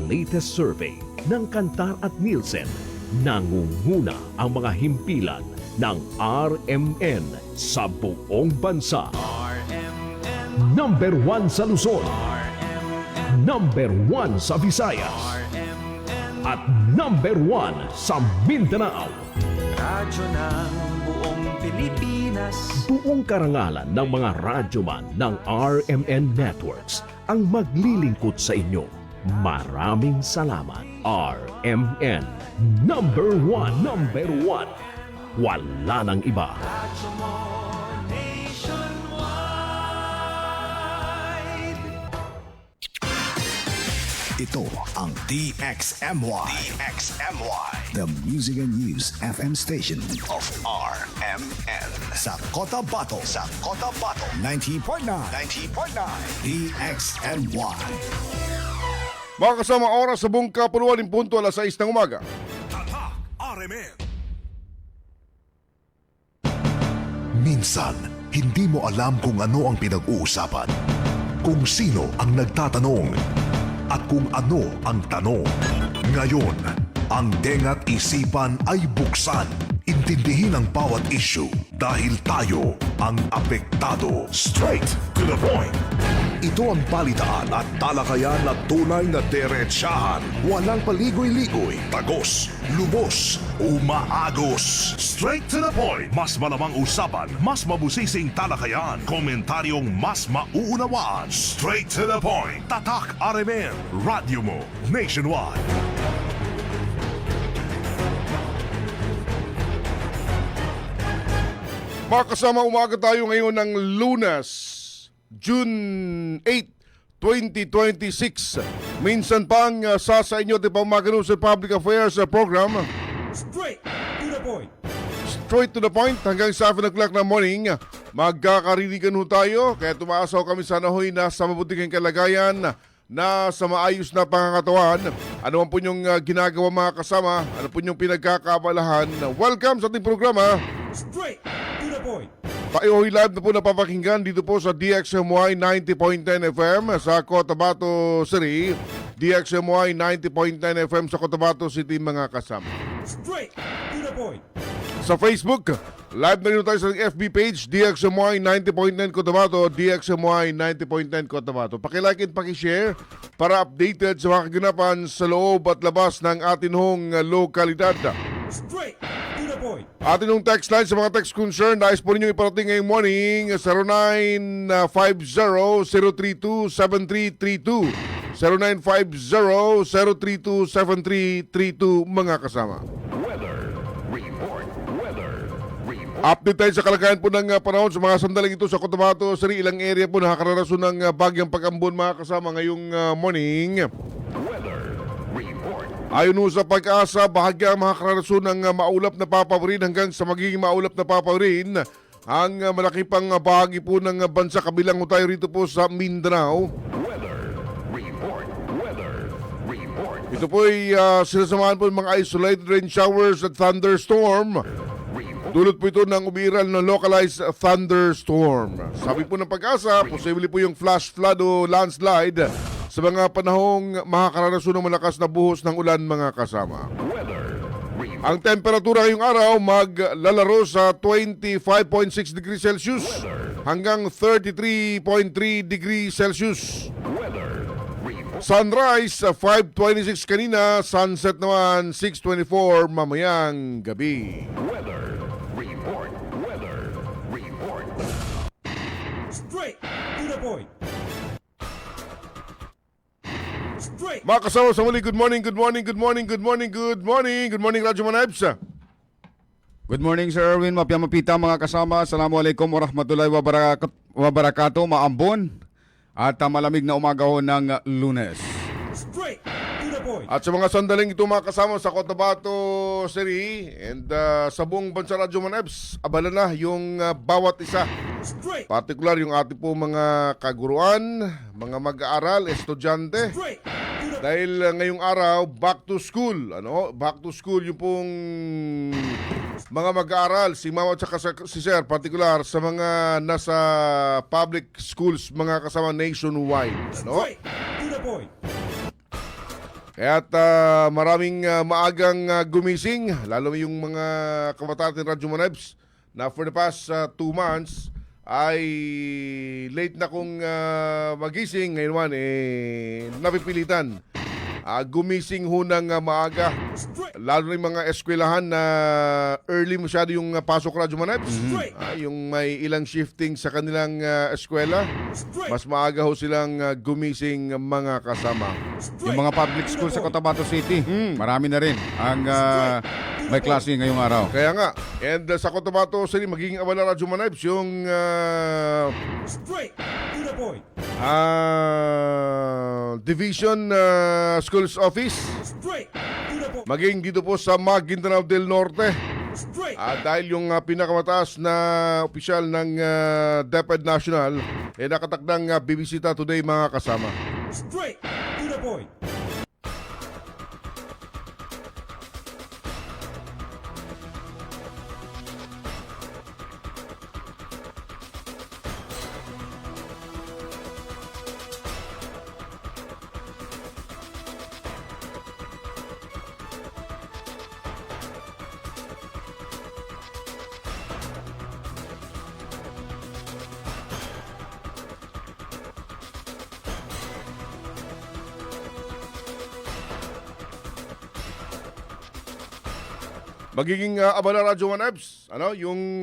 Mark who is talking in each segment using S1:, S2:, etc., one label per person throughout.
S1: latest survey ng Kantar at Nielsen, nangunguna ang mga himpilan ng RMN sa buong bansa.
S2: RMN,
S1: Number 1 sa Luzon,
S2: RMN,
S1: number 1 sa Visayas,
S2: RMN,
S1: at number 1 sa Mindanao.
S2: radyo ng buong Pilipinas.
S1: Buong karangalan ng mga radyoman ng RMN Networks ang maglilingkod sa inyo. Maraming salamat. RMN, number 1, number 1. Wala nang iba.
S2: Radyo mo nationwide.
S3: Ito ang DXMY. The Music and News FM station of RMN. Sa Cotabato. 90.9. DXMY.
S4: Mga kasama, oras sa buong kapuluan ng punto alas 6 ng umaga.
S3: Tatak RMN. Minsan, hindi mo alam kung ano ang pinag-uusapan, kung sino ang nagtatanong, at kung ano ang tanong. Ngayon, ang tenga't isipan ay buksan. Intindihin ang bawat issue dahil tayo ang apektado. Straight to the point. Ito ang balitaan at talakayan na tunay na diretsahan. Walang paligoy-ligoy, tagos, lubos, umaagos. Straight to the point. Mas malamang usapan, mas mabusising talakayan, komentaryong mas mauunawaan. Straight to the point. Tatak RMN. Radio mo nationwide.
S4: Mga kasama, umaga tayo ngayon ng Lunes, June 8, 2026. Minsan pang sa inyo di pa umaga sa Public Affairs program.
S2: Straight to the point.
S4: Straight to the point hanggang 7 o'clock na morning. Magkakarinigan ho tayo, kaya tumaasaw kami sana ho'y nasa mabuting kalagayan, na sa maayos na pangangatawan. Ano man po yung ginagawa mga kasama, ano po yung pinagkakabalahan. Welcome sa ating programa.
S2: Straight to the point.
S4: Tayo live na po napapakinggan dito po sa DXMY 90.9 FM sa Cotabato City, DXMY 90.9 FM sa Cotabato City mga kasama.
S2: Straight to the point.
S4: Sa Facebook, live na rin tayo sa FB page, DXMY 90.9 Cotabato, DXMY 90.9 Cotabato. Pakilike and pakishare para updated sa mga kaganapan sa loob at labas ng atin hong lokalidad.
S2: Straight to the point.
S4: Atin hong text line sa mga text concern, nais po ninyo iparating ngayong morning, 0950-032-7332, 0950-032-7332 mga kasama. Update tayo sa kalagayan po ng panahon sa mga sandaling ito sa Cotabato City. Ilang area po nakakaranasan ng bagyang pag-ambon mga kasama ngayong morning. Ayon ho sa Pag-asa, bahagya ang makakaranasan ng maulap na papawirin hanggang sa magiging maulap na papawirin ang malaki pang bahagi po ng bansa, kabilang ho tayo rito po sa Mindanao. Ito po ay sinasamahan po ng mga isolated rain showers at thunderstorm. Dulot po ito ng umiiral na localized thunderstorm. Sabi po ng Pag-asa, posible po yung flash flood o landslide sa mga panahong makakaranasan ng malakas na buhos ng ulan mga kasama. Ang temperatura ngayong araw maglalaro sa 25.6 degrees Celsius hanggang 33.3 degrees Celsius. Sunrise 5:26 kanina, sunset naman 6:24 mamayang gabi.
S2: Straight to the point. Straight.
S4: Mga kasama sa muli, good morning, good morning, good morning, good morning, good morning, good morning, Radyo Manibs.
S5: Good morning, Sir Erwin. Mapiyamapita mga kasama. Assalamualaikum warahmatullahi wabarakatuh. Maambon at malamig na umaga ho ng Lunes.
S2: Straight to the point.
S4: At sa mga sandaling ito mga kasama sa Cotabato City and sa buong bansa Radyo Manibs, abala na yung bawat isa.
S2: Straight.
S4: Partikular yung ating po mga kaguruan, mga mag-aaral, estudyante.
S2: Straight to the
S4: Dahil ngayong araw, back to school. Back to school yung pong mga mag-aaral, si Mama at si Sir, partikular sa mga nasa public schools, mga kasama nationwide.
S2: Straight to the point.
S4: Kaya't maraming maagang gumising, lalo yung mga kabataan ng Radyo Manebs na for the past 2 months ay late na kong magising. Ngayon napipilitan. Gumising ho ng maaga. Lalo na yung mga eskwelahan na early masyado yung pasok Radyo Manebs. Yung may ilang shifting sa kanilang eskwela. Mas maaga ho silang gumising mga kasama.
S5: Yung mga public school sa Cotabato City, marami na rin ang may klase ngayong araw.
S4: Kaya nga. And sa Cotabato City, magiging abala Radyo Manebs yung
S2: Straight to the point.
S4: Division Schools Office.
S2: Straight to the point.
S4: Maging dito po sa Maguindanao del Norte.
S2: Straight.
S4: Dahil yung pinakamataas na opisyal ng DepEd National nakatakdang bibisita today mga kasama.
S2: Straight to the point.
S4: Magiging abala Radyo Manebs, yung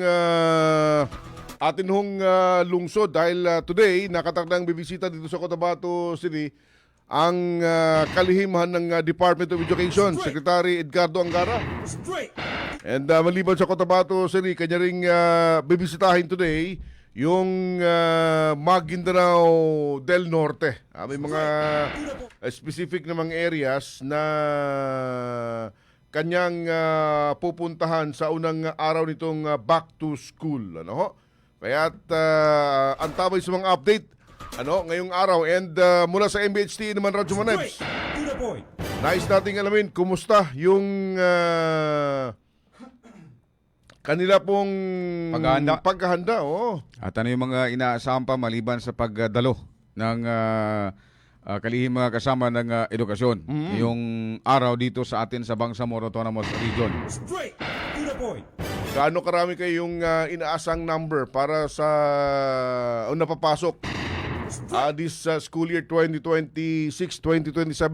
S4: atin hong lungsod dahil today nakatakdang bibisita dito sa Cotabato City ang kalihimhan ng Department of Education, Secretary Edgardo Angara.
S2: Straight.
S4: And maliban sa Cotabato City, kanya ring bibisitahin today yung Maguindanao del Norte. May mga specific na mga areas na kanyang pupuntahan sa unang araw nitong back to school. Kaya't antabay sa mga update ngayong araw. And mula sa MBHT naman Radyo Manebs,
S2: Straight to the point.
S4: nais nating alamin kumusta yung kanila pong paghahanda.
S5: At ano yung mga inaasahan pa maliban sa pagdalo ng kalihim mga kasama ng edukasyon yung araw dito sa atin sa Bangsamoro Autonomous Region.
S2: Straight to the point.
S4: Gaano karami kayong inaasang number para sa napapasok this school year 2026-2027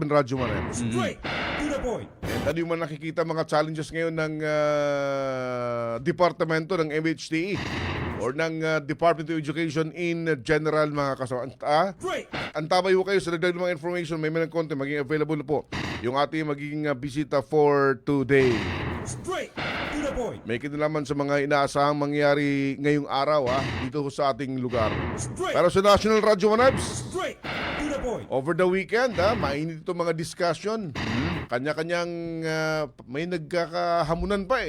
S4: Radyo Manebs?
S2: Straight to the point.
S4: And ano yung mga nakikita mga challenges ngayon ng departamento ng MHTE or ng Department of Education in general mga kasama?
S2: Straight.
S4: Antabay ho kayo sa dagdag ng mga information. May mga content maging available na po yung ating magiging bisita for today.
S2: Straight to the point.
S4: May kinalaman sa mga inaasahang mangyari ngayong araw dito ho sa ating lugar.
S2: Straight.
S4: Pero sa National Radyo Manebs,
S2: Straight to the point.
S4: over the weekend, mainit ito mga discussion. Kanya-kanyang may nagkakahamunan pa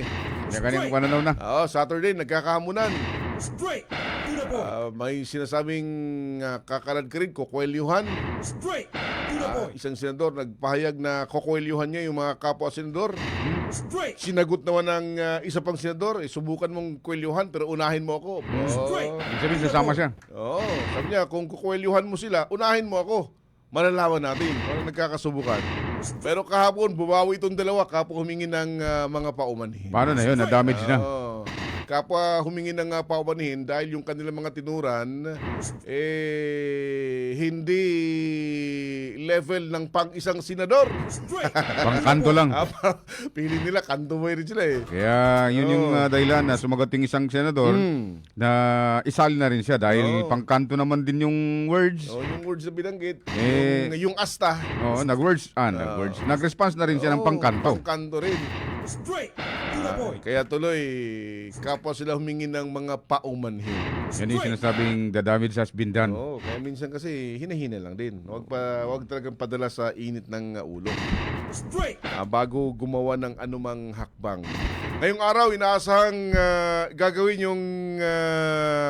S5: Kanya-kanyang pananaw na.
S4: Saturday, nagkakahamunan.
S2: Straight to the point.
S4: May sinasabing kakalad ka rin, kukwelyuhan.
S2: Straight to the point.
S4: Isang senador nagpahayag na kukwelyuhan niya yung mga kapwa senador.
S2: Straight.
S4: Sinagot naman ng isa pang senador, subukan mong kwelyuhan pero unahin mo ako.
S2: Straight.
S5: Ibig sabihin sasama siya.
S4: Sabi niya, kung kukwelyuhan mo sila, unahin mo ako. Malalaman natin kung nagkakasubukan. Pero kahapon, bumawi itong dalawa kapwa humingi ng mga paumanhin.
S5: Paano na yun? Na-damage na.
S4: Kapwa humingi ng paumanhin dahil yung kanilang mga tinuran hindi level ng pang-isang senador.
S2: Straight.
S5: Pangkanto lang.
S4: Pili nila, kanto mo rin sila
S5: Kaya yun yung dahilan na sumagot yung isang senador na isali na rin siya dahil pangkanto naman din yung words.
S4: Yung words na binanggit,
S5: Eh,
S4: yung asta.
S5: Nag-words. Nag-response na rin siya ng pangkanto.
S4: Pangkanto rin.
S2: Straight to the point.
S4: Kaya tuloy, kapwa sila humingi ng mga paumanhin.
S5: Yan yung sinasabing the damage has been done.
S4: Kaya minsan kasi hinahina lang din. Huwag talagang padala sa init ng ulo.
S2: Straight.
S4: Bago gumawa ng anumang hakbang. Ngayong araw, inaasahang gagawin yung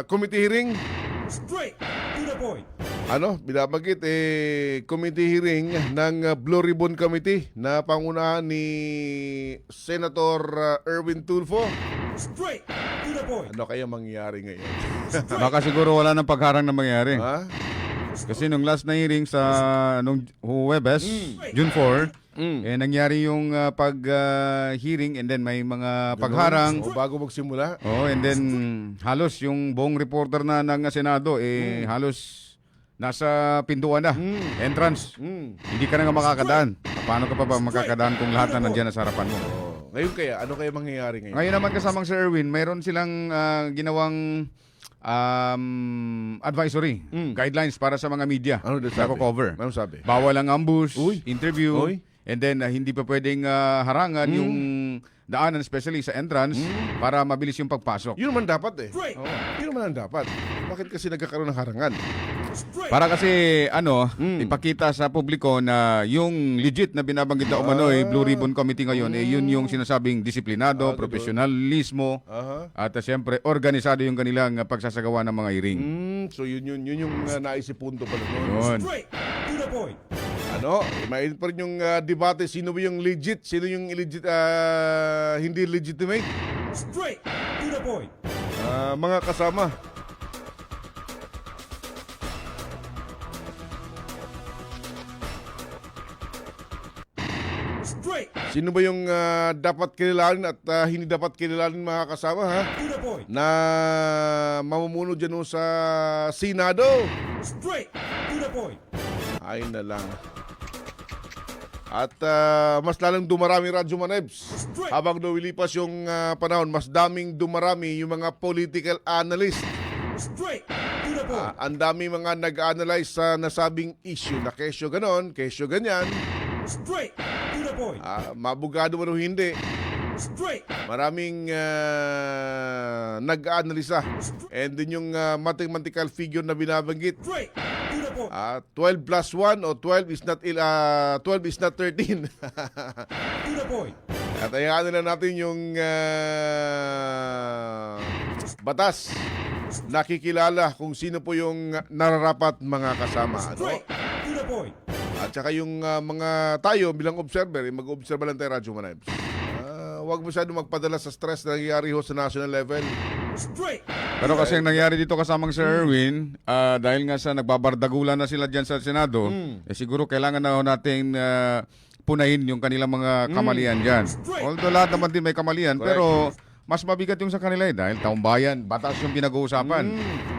S4: committee hearing.
S2: Straight to the point.
S4: Binabagit committee hearing ng Blue Ribbon Committee na pangunahan ni Senator Erwin Tulfo.
S2: Straight to the point.
S4: Ano kaya mangyayari ngayon?
S5: Baka siguro wala nang pagharang na mangyari.
S4: Ha?
S5: Kasi nung last na hearing sa nung Huwebes, June 4, nangyari yung pag-hearing and then may mga pagharang.
S4: O bago magsimula.
S5: And then halos yung buong reporter na ng Senado halos nasa pintuan na, entrance. Hindi ka na nga makakadaan. Paano ka pa ba makakadaan kung lahat na nandiyan na sa harapan mo?
S4: Ngayon kaya, ano kaya mangyayari ngayon?
S5: Ngayon naman kasamang Sir Erwin, mayroon silang ginawang advisory, guidelines para sa mga media
S4: Ano daw
S5: na
S4: sabi?
S5: cover.
S4: Ano sabi?
S5: Bawal ang ambush,
S4: Uy.
S5: interview,
S4: Uy.
S5: and then hindi pa pwedeng harangan yung daanan, especially sa entrance, para mabilis yung pagpasok.
S4: Yun naman dapat eh.
S2: Straight.
S4: Yun naman ang dapat. Bakit kasi nagkakaroon ng harangan?
S2: Straight.
S5: Para kasi ipakita sa publiko na yung legit na binabanggit na umano'y Blue Ribbon Committee ngayon, yun yung sinasabing disiplinado, profesionalismo,
S4: Aha.
S5: at siyempre organisado yung kanilang pagsasagawa ng mga hearing.
S4: So yun yung naisipunto pala nun.
S5: Yun.
S2: Straight. To the point.
S4: Ano? Mainit pa rin yung debate. Sino ba yung legit? Sino yung illegit, hindi legitimate?
S2: Straight. To the point.
S4: Mga kasama.
S2: Straight.
S4: Sino ba yung dapat kilalanin at hindi dapat kilalanin mga kasama ha?
S2: To the point.
S4: Na mamumuno dyan ho sa Senado?
S2: Straight. To the point.
S4: Ay na lang. At mas lalang dumarami Radyo Manebs. Habang lumilipas yung panahon, mas daming dumarami yung mga political analyst.
S2: Straight. To the point.
S4: Ang dami mga nag-analyze sa nasabing issue na kesyo ganon, kesyo ganyan.
S2: Straight. To the point.
S4: Mabugado man o hindi.
S2: Straight.
S4: Maraming nag-analisa. And din yung mathematical figure na binabanggit.
S2: Straight. To the point.
S4: 12 plus 1 o 12 is not 12 is not 13.
S2: To the point.
S4: At ayahan na natin yung batas. Nakikilala kung sino po yung nararapat mga kasama. Ano?
S2: Straight. To the point.
S4: At saka yung mga tayo bilang observer, mag-observe lang tayo Radyo Manebs. Huwag masyado magpadala sa stress na nangyayari ho sa national level.
S2: Straight.
S5: Pero kasi ang nangyari dito kasamang Sir Erwin, dahil nga sa nagbabardagulan na sila dyan sa Senado, siguro kailangan na ho natin punahin yung kanilang mga kamalian dyan. Although lahat naman din may kamalian, pero mas mabigat yung sa kanila dahil taong bayan, batas yung pinag-uusapan.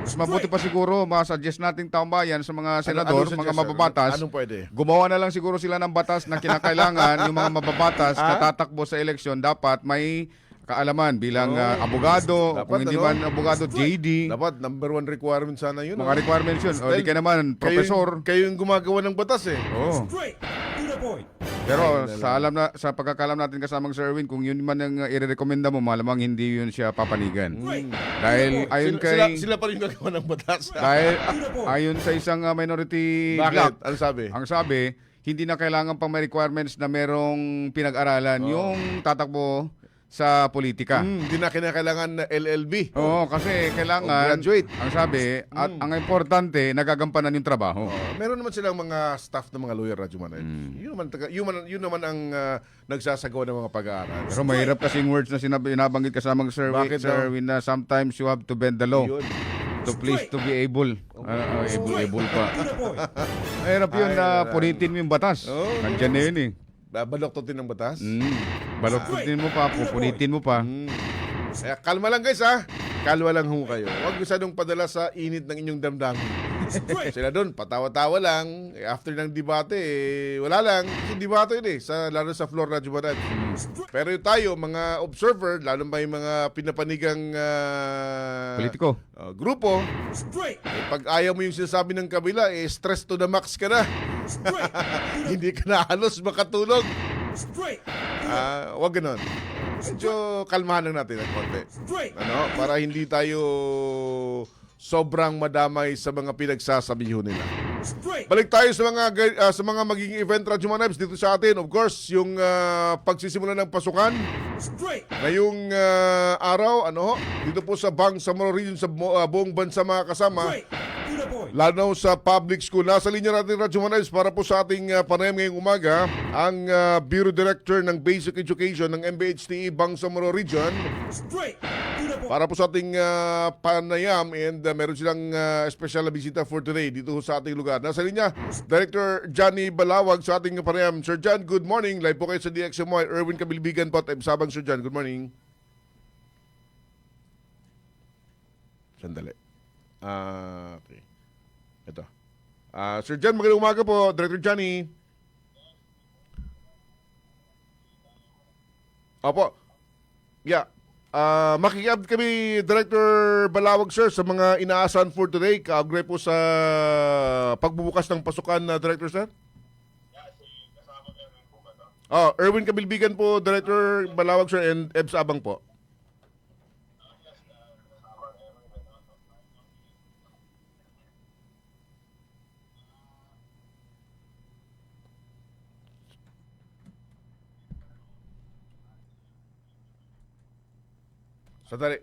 S5: Mas mabuti pa siguro, masuggest nating taong bayan sa mga senador, mga mababatas.
S4: Anong pwede?
S5: Gumawa na lang siguro sila ng batas na kinakailangan yung mga mababatas na tatakbo sa eleksyon dapat may kaalaman bilang abogado,
S4: Dapat,
S5: kung hindi man abogado, JD.
S4: Dapat number 1 requirement sana yun.
S5: Mga requirements yun. O di ka naman, professor.
S4: Kayo yung gumagawa ng batas eh.
S5: Oo.
S2: Straight. To the point.
S5: Pero sa pagkakalam natin kasamang Sir Erwin, kung yun man ang i-recommenda mo, malamang hindi yun siya papanigan. Dahil ayon kay
S4: Sila pa rin gagawa ng batas.
S5: dahil ayon sa isang minority bloc,
S4: Bakit? Ano sabi?
S5: ang sabi, hindi na kailangan pang may requirements na merong pinag-aralan yung tatakbo sa politika.
S4: Hindi na kinakailangan na LLB.
S5: Oo, kasi kailangan,
S4: O graduate.
S5: ang sabi, at ang importante, nagagampanan yung trabaho.
S4: Meron naman silang mga staff ng mga lawyer, Radyo Manay. Yun naman ang nagsasagawa ng mga pag-aaral.
S5: Pero mahirap kasing words na sinabanggit kasamang Sir
S4: Bakit daw?
S5: Erwin na sometimes you have to bend the law
S4: Yun.
S5: to please to be able. Able pa.
S2: To the point.
S5: Mahirap yun na punitin mo yung batas.
S4: Oo,
S5: Nandiyan na yun eh.
S4: Baloktotin ng batas.
S5: Baloktutin mo pa, pupunitin mo pa.
S4: Kaya kalma lang guys ha. Kalma lang ho kayo. Huwag masyadong padala sa init ng inyong damdamin. Sila doon, patawa-tawa lang. After ng debate, wala lang. Kasi debate yun lalo sa floor na Jumaran. Pero yung tayo, mga observer, lalo pa yung mga pinapanigang
S5: Politiko.
S4: grupo,
S2: Straight.
S4: pag ayaw mo yung sinasabi ng kabila, stress to the max ka na.
S2: Straight.
S4: Hindi ka na halos makatulog.
S2: Straight.
S4: Wag ganon. Medyo kalmahan lang natin ng konti.
S2: Straight.
S4: Para hindi tayo sobrang madamay sa mga pinagsasabihin nila.
S2: Straight.
S4: Balik tayo sa mga magiging event Radyo Manebs dito sa atin. Of course, yung pagsisimula ng pasukan
S2: Straight.
S4: ngayong araw, dito po sa Bangsamoro Region sa buong bansa mga kasama.
S2: Straight. To the point. point.
S4: lalo sa public school. Nasa linya natin, Radyo Manayos, para po sa ating panayam ngayong umaga, ang Bureau Director ng Basic Education ng MBHTE Bangsamoro Region.
S2: Straight to the point.
S4: Para po sa ating panayam, and meron silang special na bisita for today dito sa ating lugar. Nasa linya, Director Johnny Balawag sa ating panayam. Sir John, good morning. Live po kayo sa DXMY. Erwin Kabilibigan po at Sabang. Sir John, good morning. Sandali. Okay. Ito. Sir John, magandang umaga po. Director Johnny. Opo. Yeah. Makikiab kami, Director Balawag, sir, sa mga inaasahan for today. Kaugnay po sa pagbubukas ng pasukan na Director, sir. Erwin Kabilbigan po, Director Balawag, sir, and Ebs Abang po. Sandali.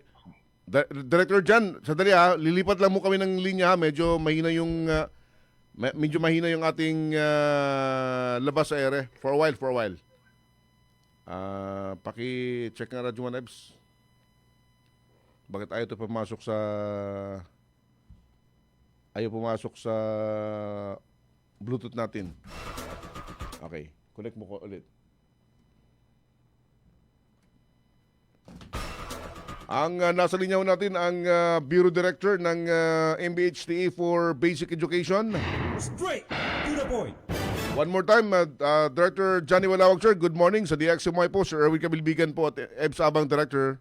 S4: Director Jan, sandali lilipat lang mo kami ng linya ha. Medyo mahina yung ating labas sa ere. For a while. Paki-check nga Radyo Manebs. Bakit ayaw pumasok sa Bluetooth natin? Okay, connect mo ko ulit. Ang nasa linya natin ang Bureau Director ng MBHTE for Basic Education.
S2: Straight to the point.
S4: One more time, Director Johnny Walawag, sir. Good morning sa DXMY po. Sir Erwin Kabilbigan po at Ebs Abang, Director.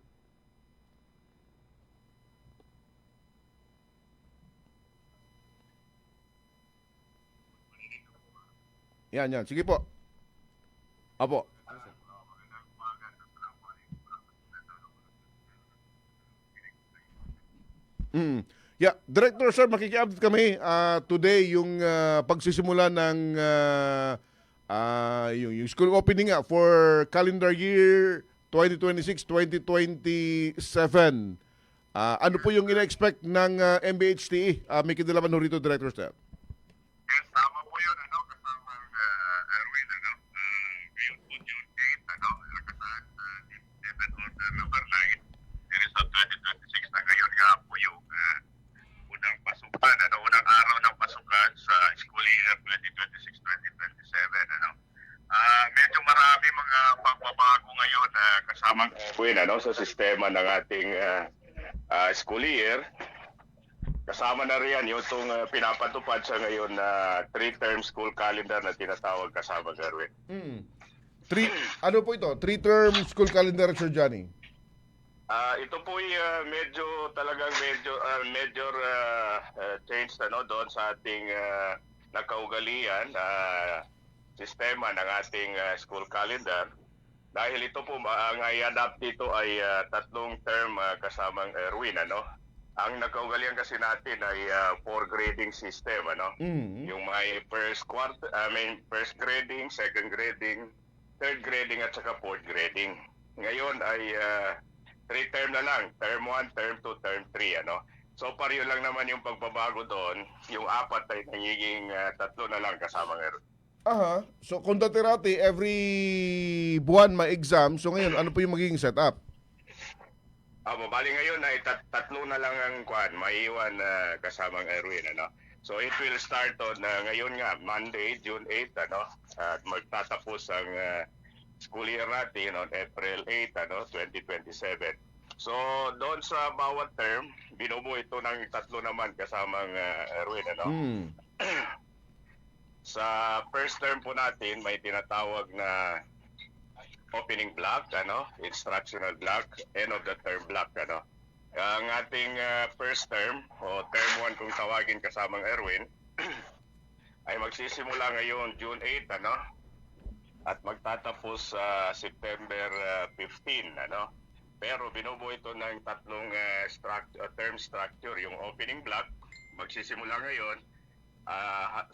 S4: Yan. Sige po. Apo. Yeah, Director, sir, makikiupdate kami today yung pagsisimula ng yung school opening for calendar year 2026-2027. Ano po yung ina-expect ng MBHTE? May kinalaman ho rito, Director, sir.
S6: Yes, tama po yun, kasama Erwin, ngayon po June 8, nakasaad sa Dependent Order number 9, series of 2026 na ngayon nga po yung unang pasukan, unang araw ng pasukan sa school year 2026-2027, medyo marami mga pagbabago ngayon kasamang Erwin, sa sistema ng ating school year. Kasama na riyan yung itong pinapatupad sa ngayon na 3-term school calendar na tinatawag kasama, Erwin.
S4: Ano po ito? 3-term school calendar, Sir Johnny?
S6: Ito po major change doon sa ating nakaugalian sistema ng ating school calendar. Dahil ito po, ang i-adapt dito ay 3 term kasamang Erwin, Ang nakaugalian kasi natin ay 4 grading system, Yung may first grading, second grading, third grading at saka fourth grading. Ngayon ay 3 term na lang, term 1, term 2, term 3, So pareho lang naman yung pagbabago doon, yung 4 ay nagiging 3 na lang kasamang Erwin.
S4: So kung dati every buwan may exam, so ngayon ano po yung magiging setup?
S6: Bali ngayon ay 3 na lang ang maiiwan kasamang Erwin, So it will start on ngayon nga Monday, June 8, at magtatapos ang school year natin on April 8, 2027. So doon sa bawat term, binubuo ito ng 3 naman kasamang Erwin, Sa first term po natin may tinatawag na opening block, instructional block, end of the term block, Ang ating first term o term 1 kung tawagin kasamang Erwin ay magsisimula ngayon June 8, at magtatapos sa September 15, Pero binubuo ito ng 3 term structure. Yung opening block magsisimula ngayon 5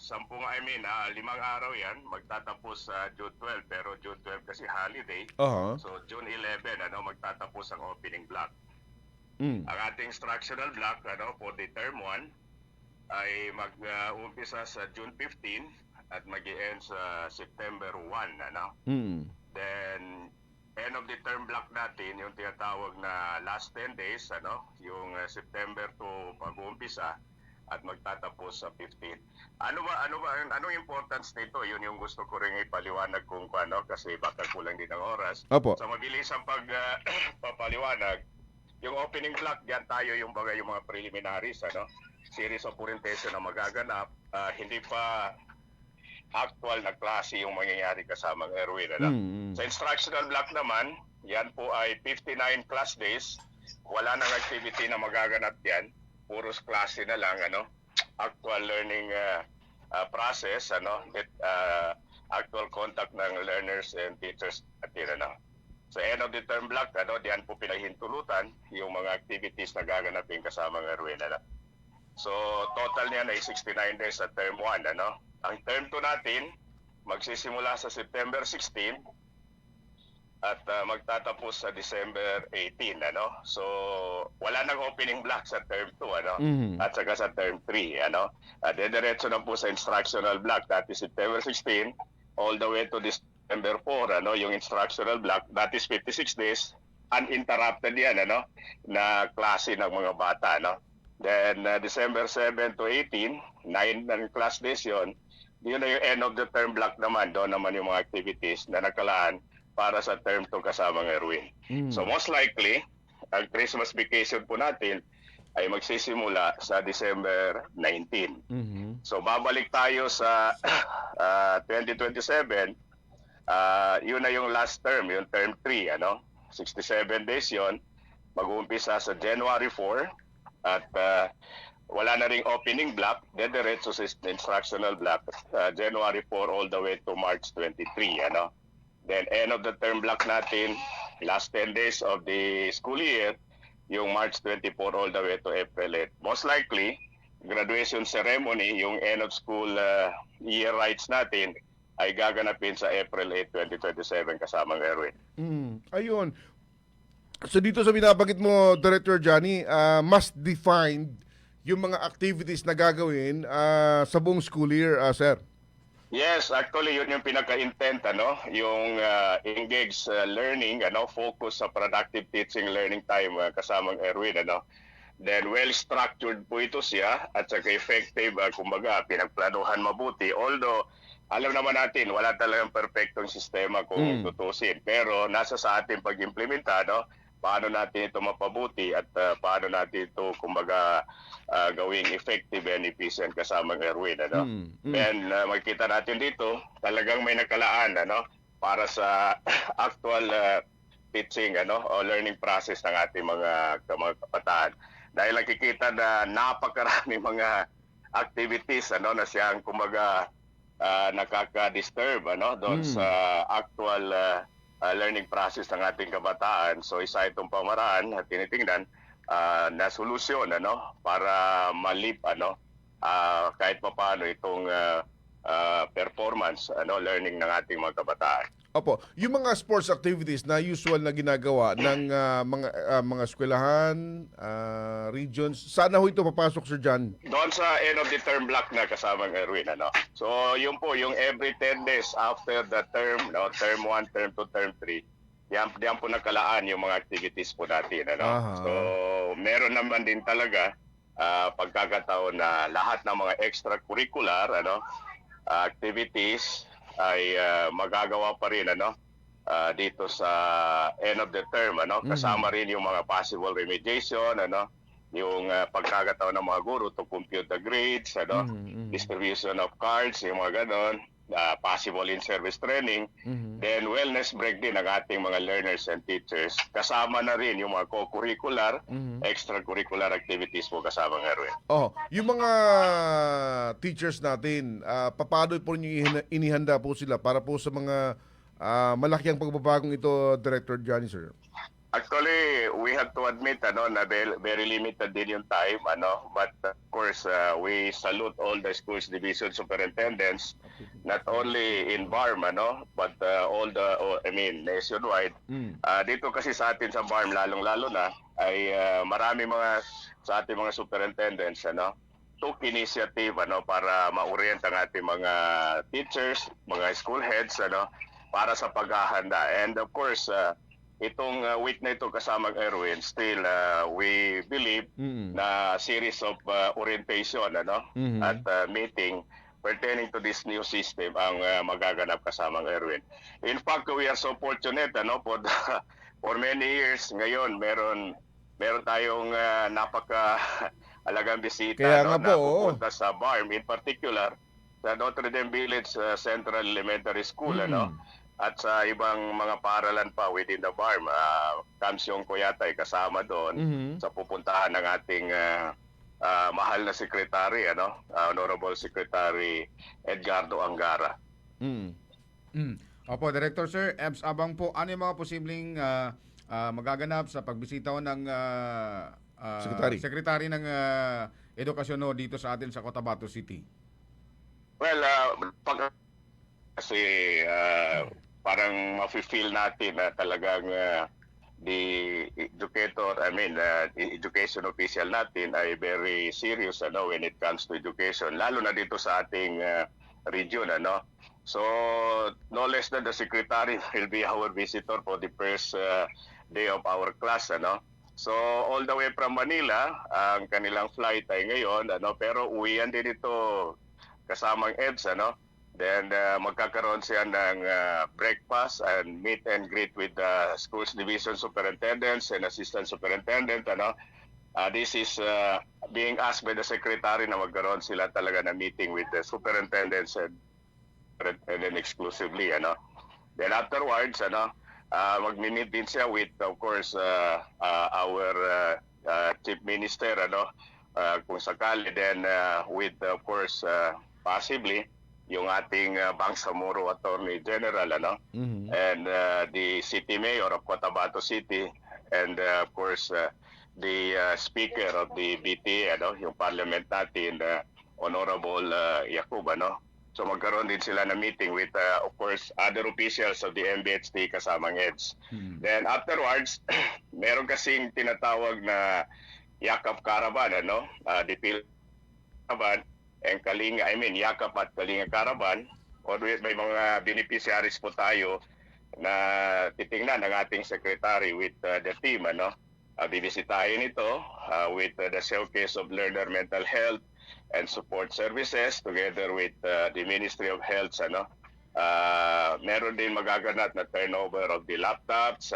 S6: araw yan, magtatapos sa June 12, pero June 12 kasi holiday. So June 11, magtatapos ang opening block. Ang ating instructional block, for the term 1, ay mag-umpisa sa June 15 at mag-end sa September 1, ano?
S4: Mm.
S6: Then, end of the term block natin, yung tinatawag na last 10 days, ano? Yung September to pag-uumpisa at magtatapos sa 15. Anong importance nito? Yun yung gusto ko rin ipaliwanag kung ano, kasi baka kulang din ng oras.
S4: Opo.
S6: Sa mabilis ang papaliwanag, yung opening block, diyan tayo yung mga preliminaries, ano? Series of orientation na magaganap, hindi pa actual na klase yung mangyayari kasamang Erwin, ano?
S4: Mm.
S6: Sa instructional block naman, yan po ay 59 class days. Wala nang activity na magaganap yan. Puros klase na lang, ano? Actual learning process, ano? Actual contact ng learners and teachers at yun, ano? Sa end of the term block, ano? Diyan po pinahintulutan yung mga activities na gaganapin kasamang Erwin, ano? So, total niyan ay 69 days sa term 1, ano? Ang term 2 natin, magsisimula sa September 16 at magtatapos sa December 18, ano? So, wala nang opening block sa term 2, ano? At saka sa term 3, ano? Dediretso na po sa instructional block, that is September 16 all the way to December 4, ano? Yung instructional block, that is 56 days, uninterrupted yan, ano? Na klase ng mga bata, no? Then, December 7 to 18, 9 ng class days yun. Yun na yung end of the term block naman. Doon naman yung mga activities na nakalaan para sa term 2 kasamang Erwin. So most likely, ang Christmas vacation po natin ay magsisimula sa December 19. So babalik tayo sa 2027. Yun na yung last term, yung term 3. Ano? 67 days yun. Mag-uumpisa sa January 4 at wala na ring opening block, dediretso sa instructional block, January 4 all the way to March 23, ano? Then end of the term block natin, last 10 days of the school year, yung March 24 all the way to April 8. Most likely, graduation ceremony, yung end of school year rites natin, ay gaganapin sa April 8, 2027 kasamang Erwin.
S4: Ayun. So dito sa binabanggit mo, Director Johnny, mas defined yung mga activities na gagawin sa buong school year, sir.
S6: Yes, actually yun yung pinaka-intent, ano, yung engaged learning, ano, focus sa productive teaching learning time kasamang Erwin, ano. Then well-structured po ito siya at saka effective, kumbaga pinagplanuhan mabuti. Although alam naman natin wala talagang perfectong sistema kung tutusin, pero nasa sa atin pag-implementa, no, paano natin ito mapabuti at paano natin ito, kumbaga, gawing effective and efficient kasamang Erwin, ano? Then makikita natin dito, talagang may nakalaan, ano, para sa actual teaching, ano, o learning process ng ating mga kabataan. Dahil nakikita na napakarami mga activities, ano, na siyang, kumbaga, nakaka-disturb, ano, doon sa actual learning process ng ating kabataan. So isa itong pamaraan at tinitingnan na solusyon, ano, para malip, ano, kahit papaano itong performance, ano, learning ng ating mga kabataan.
S4: Opo, yung mga sports activities na usual na ginagawa ng mga eskwelahan, regions, saan na ho ito papasok, Sir John?
S6: Doon sa end of the term block na kasamang Erwin, ano. So yun po, yung every 10 days after the term, no, term 1, term 2, term 3, diyan po nakalaan yung mga activities po natin, ano. So meron naman din talaga pagkakataon na lahat ng mga extracurricular, ano, activities ay magagawa pa rin, ano, dito sa end of the term, ano. Kasama rin yung mga possible remediation, ano, yung pagkakataon ng mga guro to compute the grades, ano, distribution of cards, yung mga ganon, possible in-service training, then wellness break din ng ating mga learners and teachers. Kasama na rin yung mga co-curricular, extracurricular activities po kasama nga rin.
S4: Yung mga teachers natin, paano po niyo inihanda po sila para po sa mga malaking pagbabagong ito, Director Johnny, sir?
S6: Actually, we have to admit, ano, na very limited din yung time, ano, but of course, we salute all the schools division superintendents, not only in BARM, ano, but all the, nationwide. Dito kasi sa atin sa BARM, lalong-lalo na, ay marami sa ating mga superintendents, ano, took initiative para ma-orient ang ating mga teachers, mga school heads para sa paghahanda. And of course, itong week na ito kasamang Erwin, still we believe na series of orientation at meeting pertaining to this new system ang magaganap kasamang Erwin. In fact, we are so fortunate for many years ngayon meron tayong napaka alagang bisita
S4: Kaya nga
S6: na
S4: po, oo.
S6: pupunta sa BARM, in particular sa Notre Dame Village Central Elementary School at sa ibang mga paaralan pa within the BARM. Kamsyong ko yata ay kasama doon sa pupuntahan ng ating mahal na sekretary, Honorable Secretary Edgardo Angara.
S5: Opo, Director Sir, EBS Abang po, ano yung mga posibleng magaganap sa pagbisita ng Secretary ng Edukasyon dito sa atin sa Cotabato City?
S6: Well, kasi parang mafe-feel natin na talagang the education official natin ay very serious when it comes to education, lalo na dito sa ating region. So, no less than the Secretary will be our visitor for the first day of our class. So, all the way from Manila, ang kanilang flight ay ngayon, pero uwian din ito kasamang EBS. Then, magkakaroon siya ng breakfast and meet and greet with the schools division superintendents and assistant superintendent. This is being asked by the Secretary na magkaroon sila talaga na meeting with the superintendents and then exclusively. Then afterwards, magmi-meet din siya with, of course, our Chief Minister, kung sakali, then with, of course, possibly, yung ating Bangsamoro Attorney General, and the City Mayor of Cotabato City, and of course, the Speaker of the BTA, yung Parliament natin, Honorable Yakub, So magkaroon din sila na meeting with, of course, other officials of the MBHT kasamang EDS. Then afterwards, meron kasing tinatawag na Yakap Caravan, the Phil Caravan, and Kalinga, Yakap at Kalinga Caravan. Always may mga beneficiaries po tayo na titingnan ng ating secretary with the team, bibisitahin ito with the showcase of learner mental health and support services together with the Ministry of Health. Meron din magaganap na turnover of the laptops,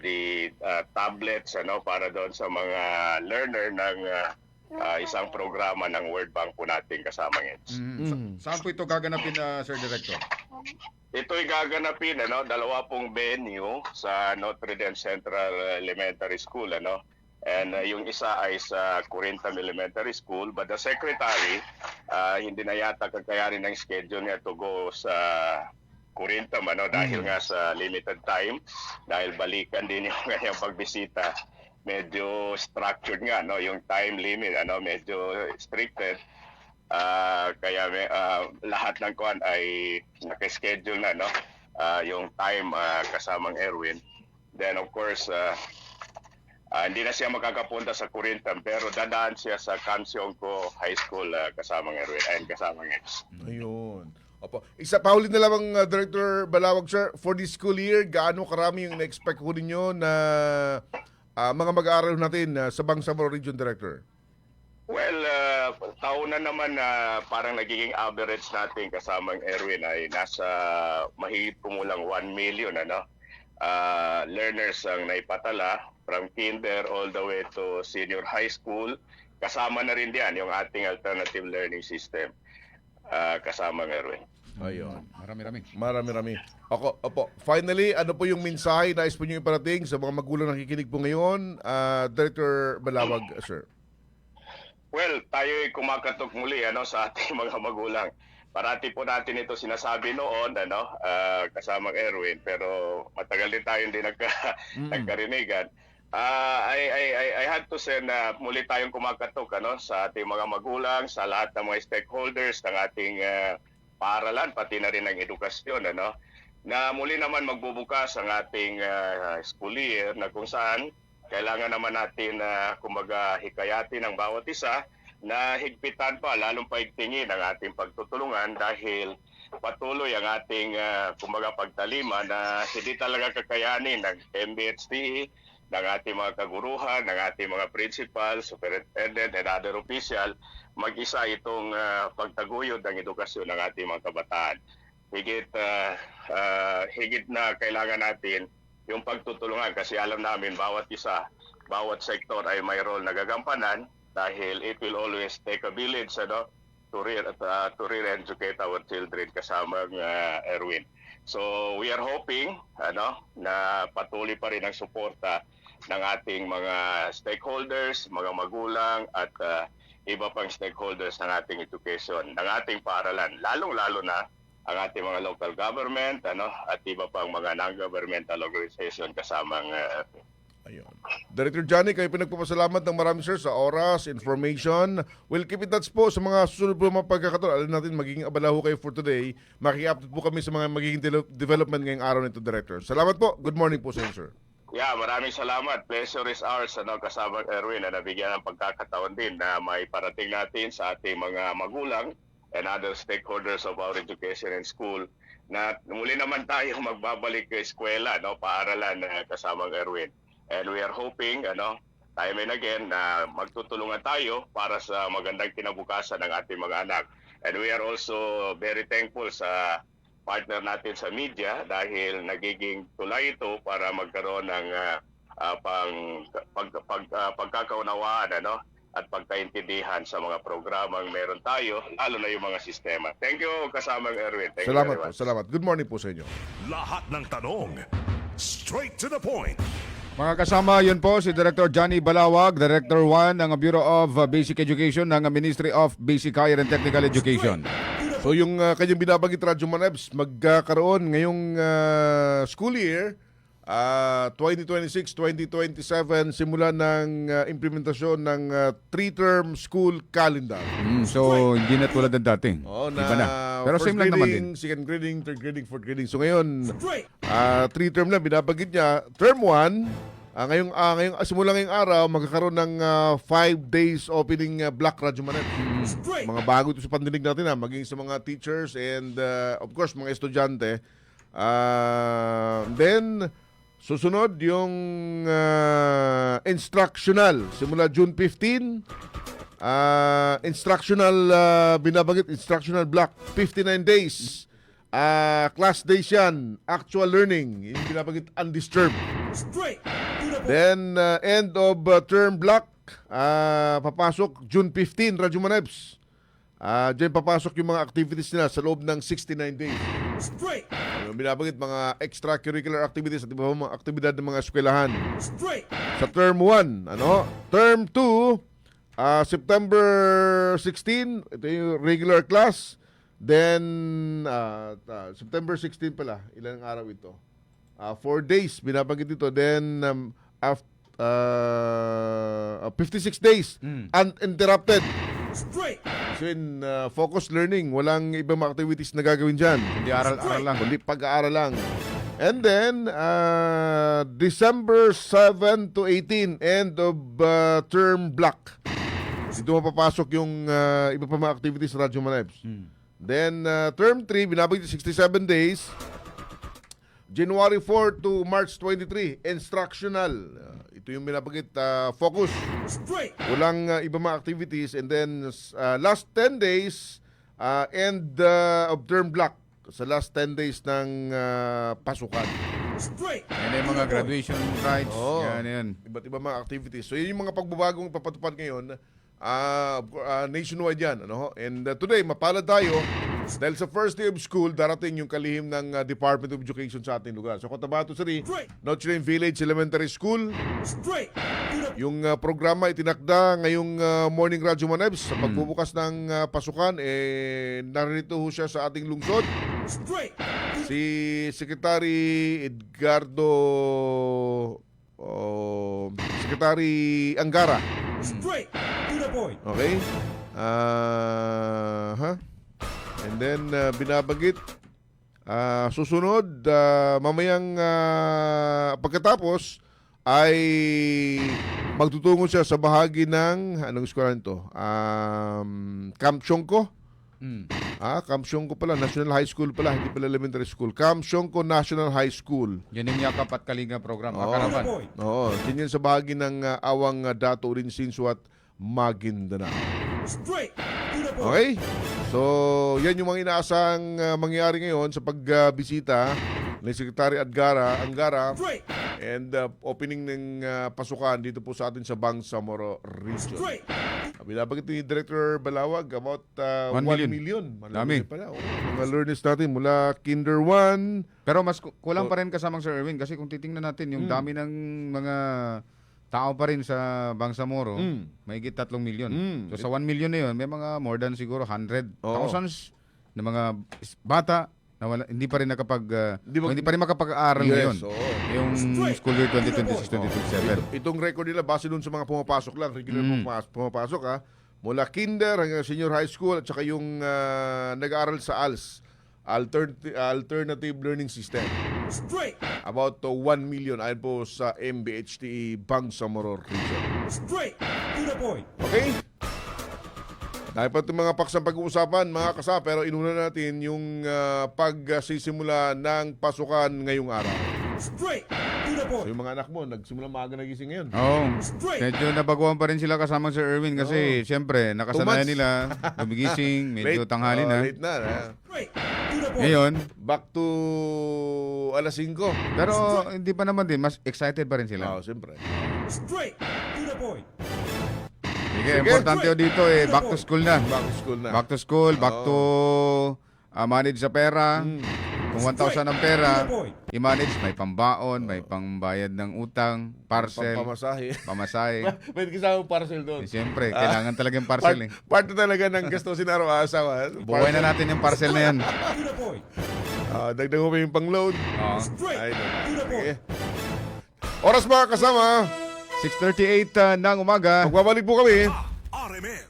S6: the tablets para doon sa mga learner ng isang programa ng World Bank po natin kasamang EDS.
S5: Saan po ito gaganapin, Sir Director?
S6: Ito'y gaganapin, 2 venue sa Notre Dame Central Elementary School, and yung isa ay sa Corintham Elementary School, but the secretary hindi na yata kakayanin ng schedule niya to go sa Corintham, dahil nga sa limited time, dahil balikan din yung kanyang pagbisita. Medyo structured nga, yung time limit, medyo stricted. Kaya lahat ng kuan ay naka-schedule na, yung time kasamang Erwin. Then of course, hindi na siya makakapunta sa Corintham, pero dadaan siya sa Kamsyongko High School kasamang Erwin and kasamang X.
S4: Ayun. Opo. Isa pa ulit na lamang, Director Balawag, sir, for this school year, gaano karami yung na-expect ko ninyo na mga mag-aaral natin sa Bangsamoro Region, Director?
S6: Well, taon na naman na parang nagiging average natin kasamang Erwin ay nasa mahigit kumulang 1 million learners ang naipatala from kinder all the way to senior high school. Kasama na rin diyan yung ating alternative learning system kasamang Erwin.
S4: Ayun.
S5: Marami-rami.
S4: Opo. Finally, ano po yung mensahe na po nyo iparating sa mga magulang nakikinig po ngayon? Director Balawag, sir.
S6: Well, tayo'y kumakatok muli sa ating mga magulang. Parati po natin ito sinasabi noon, kasamang Erwin, pero matagal din tayo hindi nagkarinigan. I had to say na muli tayong kumakatok sa ating mga magulang, sa lahat ng mga stakeholders ng ating paaralan, pati na rin ng edukasyon, na muli naman magbubukas ang ating school year na kung saan kailangan naman natin kumbaga hikayatin ang bawat isa na higpitan pa, lalong paigtingin ang ating pagtutulungan dahil patuloy ang ating kumbaga pagtalima na hindi talaga kakayanin ng MBHTE, ng ating mga kaguruhan, ng ating mga principal, superintendent, and other official, mag-isa itong pagtaguyod ng edukasyon ng ating mga kabataan. Higit na kailangan natin yung pagtutulungan kasi alam namin bawat isa, bawat sektor ay may role na gagampanan dahil it will always take a village to re-educate our children kasama Erwin. So we are hoping na patuloy pa rin ang suporta ng ating mga stakeholders, mga magulang at iba pang stakeholders ng ating education, ng ating paaralan, lalong-lalo na ang ating mga local government at iba pang mga non-governmental organization kasamang
S4: Ayun. Director Johnny, kayo pinagpapasalamat ng marami sir sa oras, information. We'll keep in touch po sa mga susunod po mga pagkakataon. Alam natin, magiging abala ho kayo for today. Maki-update po kami sa mga magiging development ngayong araw nito, Director. Salamat po. Good morning po sa inyo, sir.
S6: Yeah, maraming salamat. Pleasure is ours kasama Erwin na nabigyan ng pagkakataon din na may parating natin sa ating mga magulang and other stakeholders of our education and school na muli naman tayo magbabalik sa eskwela, paaralan kasamang Erwin. And we are hoping, time and again, na magtutulungan tayo para sa magandang kinabukasan ng ating mga anak. And we are also very thankful sa partner natin sa media dahil nagiging tulay ito para magkaroon ng pagkakaunawaan at pagkaintindihan sa mga programang meron tayo, lalo na yung mga sistema. Thank you, kasamang Erwin. Thank you
S4: Salamat
S6: very
S4: po.
S6: much.
S4: Salamat. Good morning po sa inyo.
S3: Lahat ng tanong, straight to the point.
S5: Mga kasama, yun po si Director Johnny Balawag, Director 1 ng Bureau of Basic Education ng Ministry of Basic Higher and Technical Education.
S4: So yung kanyang binabanggit Radyo Manebs, magkakaroon ngayong school year 2026-2027 simula ng implementasyon ng 3-term school calendar.
S5: So hindi na tulad ng dating.
S4: Na
S5: Iba na. Pero
S4: first
S5: same lang naman din.
S4: grading, second grading, third grading, fourth grading. So ngayon,
S2: Straight.
S4: 3-term na binabanggit niya. Term 1, simula ngayong araw, magkakaroon ng 5 days opening block Radyo Manebs.
S2: Straight.
S4: Mga bago ito sa pandinig natin maging sa mga teachers and of course mga estudyante. Then susunod yung instructional simula June 15. Instructional binabanggit instructional block 59 days. Class days yan, actual learning, yung binabanggit undisturbed.
S2: Straight. To the point.
S4: Then end of term block papasok June 15 Radyo Manebs. Diyan papasok yung mga activities nila sa loob ng 69 days.
S2: Straight.
S4: Binabanggit mga extracurricular activities at iba pang mga aktibidad ng mga eskwelahan.
S2: Straight.
S4: Sa term 1, Term 2, September 16, ito yung regular class. Then September 16 pala, ilang araw ito? 4 days binabanggit dito. Then 56 days uninterrupted.
S2: Straight.
S4: So in focused learning, walang ibang mga activities na gagawin dyan.
S5: Hindi aral-aral lang.
S4: Kundi pag-aaral lang. And then, December 7 to 18, end of term block. Dito mapapasok yung iba pa mga activities sa Radyo Manebs. Then, term 3, binabagay 67 days. January 4 to March 23, instructional. Ito yung binabanggit, focus.
S2: Straight.
S4: Walang iba mga activities. And then, last 10 days, end of term block. Sa last 10 days ng pasukan.
S2: Straight.
S5: Yan yung mga graduation rites.
S4: Oo.
S5: Yan.
S4: Iba't iba mga activities. So, yun yung mga pagbabagong papatupad ngayon. Nationwide yan. And today, mapalad tayo dahil sa first day of school, darating yung kalihim ng Department of Education sa ating lugar. So, Cotabato City, Notre Dame Village Elementary School,
S2: Straight. To the
S4: yung programa itinakda ngayong Morning Radyo Manebs sa pagbubukas ng pasukan, narito ho siya sa ating lungsod.
S2: straight.
S4: Si Secretary Edgardo Secretary Angara.
S2: Straight. To the point.
S4: Okay? And then binabagit susunod mamayang pagkatapos ay magtutungo siya sa bahagi ng, anong eskwelahan to? Camp Shongko? Camp Shongko pala, National High School pala, hindi pala elementary school. Camp Shongko National High School.
S5: Yan yung Yakap at Kalinga program.
S4: Oo.
S5: Karavan.
S2: Point.
S4: Oo, din yan sa bahagi ng Awang Dato Rinsinsu at Maguindanao.
S2: Straight to the point.
S4: Okay? So, yan yung mga inaasang mangyayari ngayon sa pagbisita ni Secretary Angara
S2: Straight.
S4: and opening ng pasukan dito po sa atin sa Bangsamoro Region.
S2: Straight.
S4: Binabagit ni Director Balawag about 1
S5: 1
S4: million.
S5: Dami.
S4: Pala. Mga learners natin mula Kinder 1.
S5: Pero mas kulang pa rin kasamang Sir Erwin kasi kung titingnan natin yung dami ng mga tao pa rin sa Bangsamoro, mahigit 3 million. So sa 1 million na yun, may mga more than siguro 100
S4: Oo.
S5: thousands na mga bata na hindi pa rin hindi pa rin makapag-aaral
S4: Yes,
S5: ngayon.
S4: oo.
S5: Yung school year 2026-2027.
S4: Itong record nila base dun sa mga pumapasok lang, regular pumapasok mula kinder hanggang senior high school at saka yung nag-aaral sa ALS, Alternative Learning System.
S2: Straight.
S4: About 1 million ayon po sa MBHTE Bangsamoro Region.
S2: Straight to the point.
S4: Okay? Dahil pa itong mga paksang pag-uusapan, mga kasa, pero inuna natin yung pagsisimula ng pasukan ngayong araw.
S2: Straight to the
S4: So
S2: point.
S4: yung mga anak mo, nagsimula maaga nagising ngayon.
S5: Oo.
S2: Straight.
S5: Medyo nabaguhan pa rin sila kasamang Sir Erwin kasi siyempre nakasanayan
S4: 2 months.
S5: nila gumigising, medyo tanghali na.
S4: Late na.
S2: Straight to the point.
S5: Ngayon,
S4: Back to alas 5.
S5: pero hindi pa naman din, mas excited pa rin sila.
S4: Siyempre.
S2: Straight to the point.
S5: Sige, importante o dito back to school na.
S4: Back to school na.
S5: Back to school, back to manage sa pera. Kung 1,000 ang pera, i-manage, may pambaon, may pangbayad ng utang, parcel,
S4: Pamasahe.
S5: pamasahe.
S4: Pwede kasama parcel doon.
S5: Siyempre, kailangan talagang parcel
S4: Part na talaga ng gastusin araw-araw.
S5: Buhay na natin yung parcel na yan.
S2: To the point.
S4: Dagdag mo pa yung pang-load.
S5: Oo.
S2: Straight
S4: Ay,
S2: to the
S4: sige.
S2: point.
S4: Oras mga kasama.
S5: 6:38 ng umaga.
S4: Magbabalik po kami.
S3: RMN.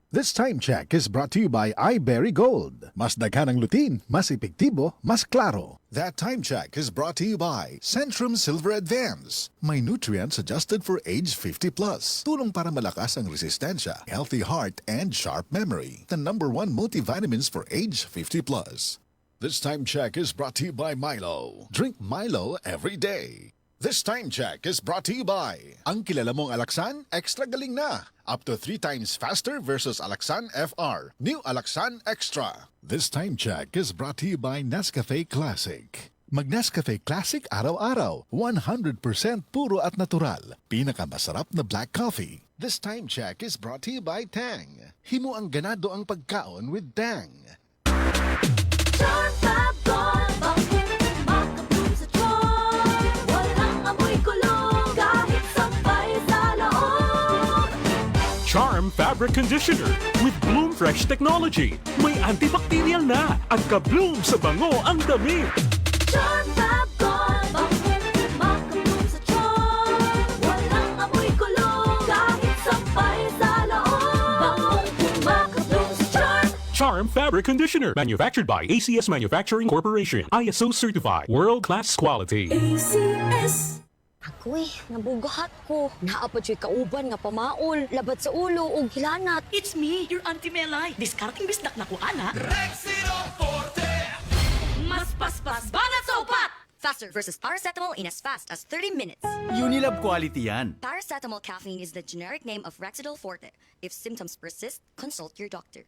S7: This time check is brought to you by iBerry Gold. Mas daghan ang lutin, mas epektibo, mas klaro. That time check is brought to you by Centrum Silver Advance. May nutrients adjusted for age 50 plus. Tulong para malakas ang resistensya, healthy heart, and sharp memory. The #1 multivitamins for age 50 plus. This time check is brought to you by Milo. Drink Milo every day. This time check is brought to you by ang kilala mong Alaxan, extra galing na. Up to 3 times faster versus Alaxan FR. New Alaxan Extra. This time check is brought to you by Nescafe Classic. Mag-Nescafe Classic araw-araw. 100% puro at natural. Pinakamasarap na black coffee. This time check is brought to you by Tang. Himo ang ganado ang pagkaon with Tang.
S8: Charm Fabric Conditioner with Bloom Fresh Technology. May antibacterial na at ka-bloom sa bango ang damit. Charm Fabric Conditioner. Manufactured by ACS Manufacturing Corporation. ISO certified. World-class quality.
S9: Ako nabugahat ko. Naapod siya kauban nga pamaol, labat sa ulo o hilanat.
S10: It's me, your Auntie Melay. Discarding bisdak na ko, ana. Mas paspas, banat sa upat!
S9: Faster versus paracetamol in as fast as 30 minutes.
S11: Unilab quality yan.
S9: Paracetamol caffeine is the generic name of Rexidol Forte. If symptoms persist, consult your doctor.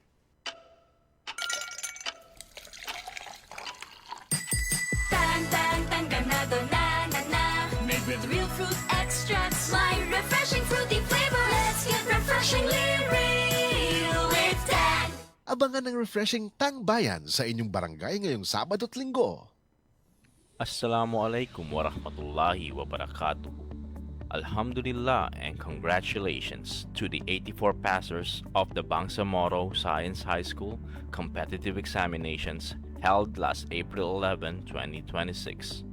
S10: Tang, tang, tang, ganado, na, na, na. Made with real fruit extracts. My refreshing fruity flavor. Let's get refreshingly real with Tang.
S7: Abangan ng refreshing Tang Bayan sa inyong barangay ngayong Sabado at Linggo.
S12: Assalamualaikum warahmatullahi wabarakatuh. Alhamdulillah and congratulations to the 84 passers of the Bangsamoro Science High School competitive examinations held last April 11, 2026.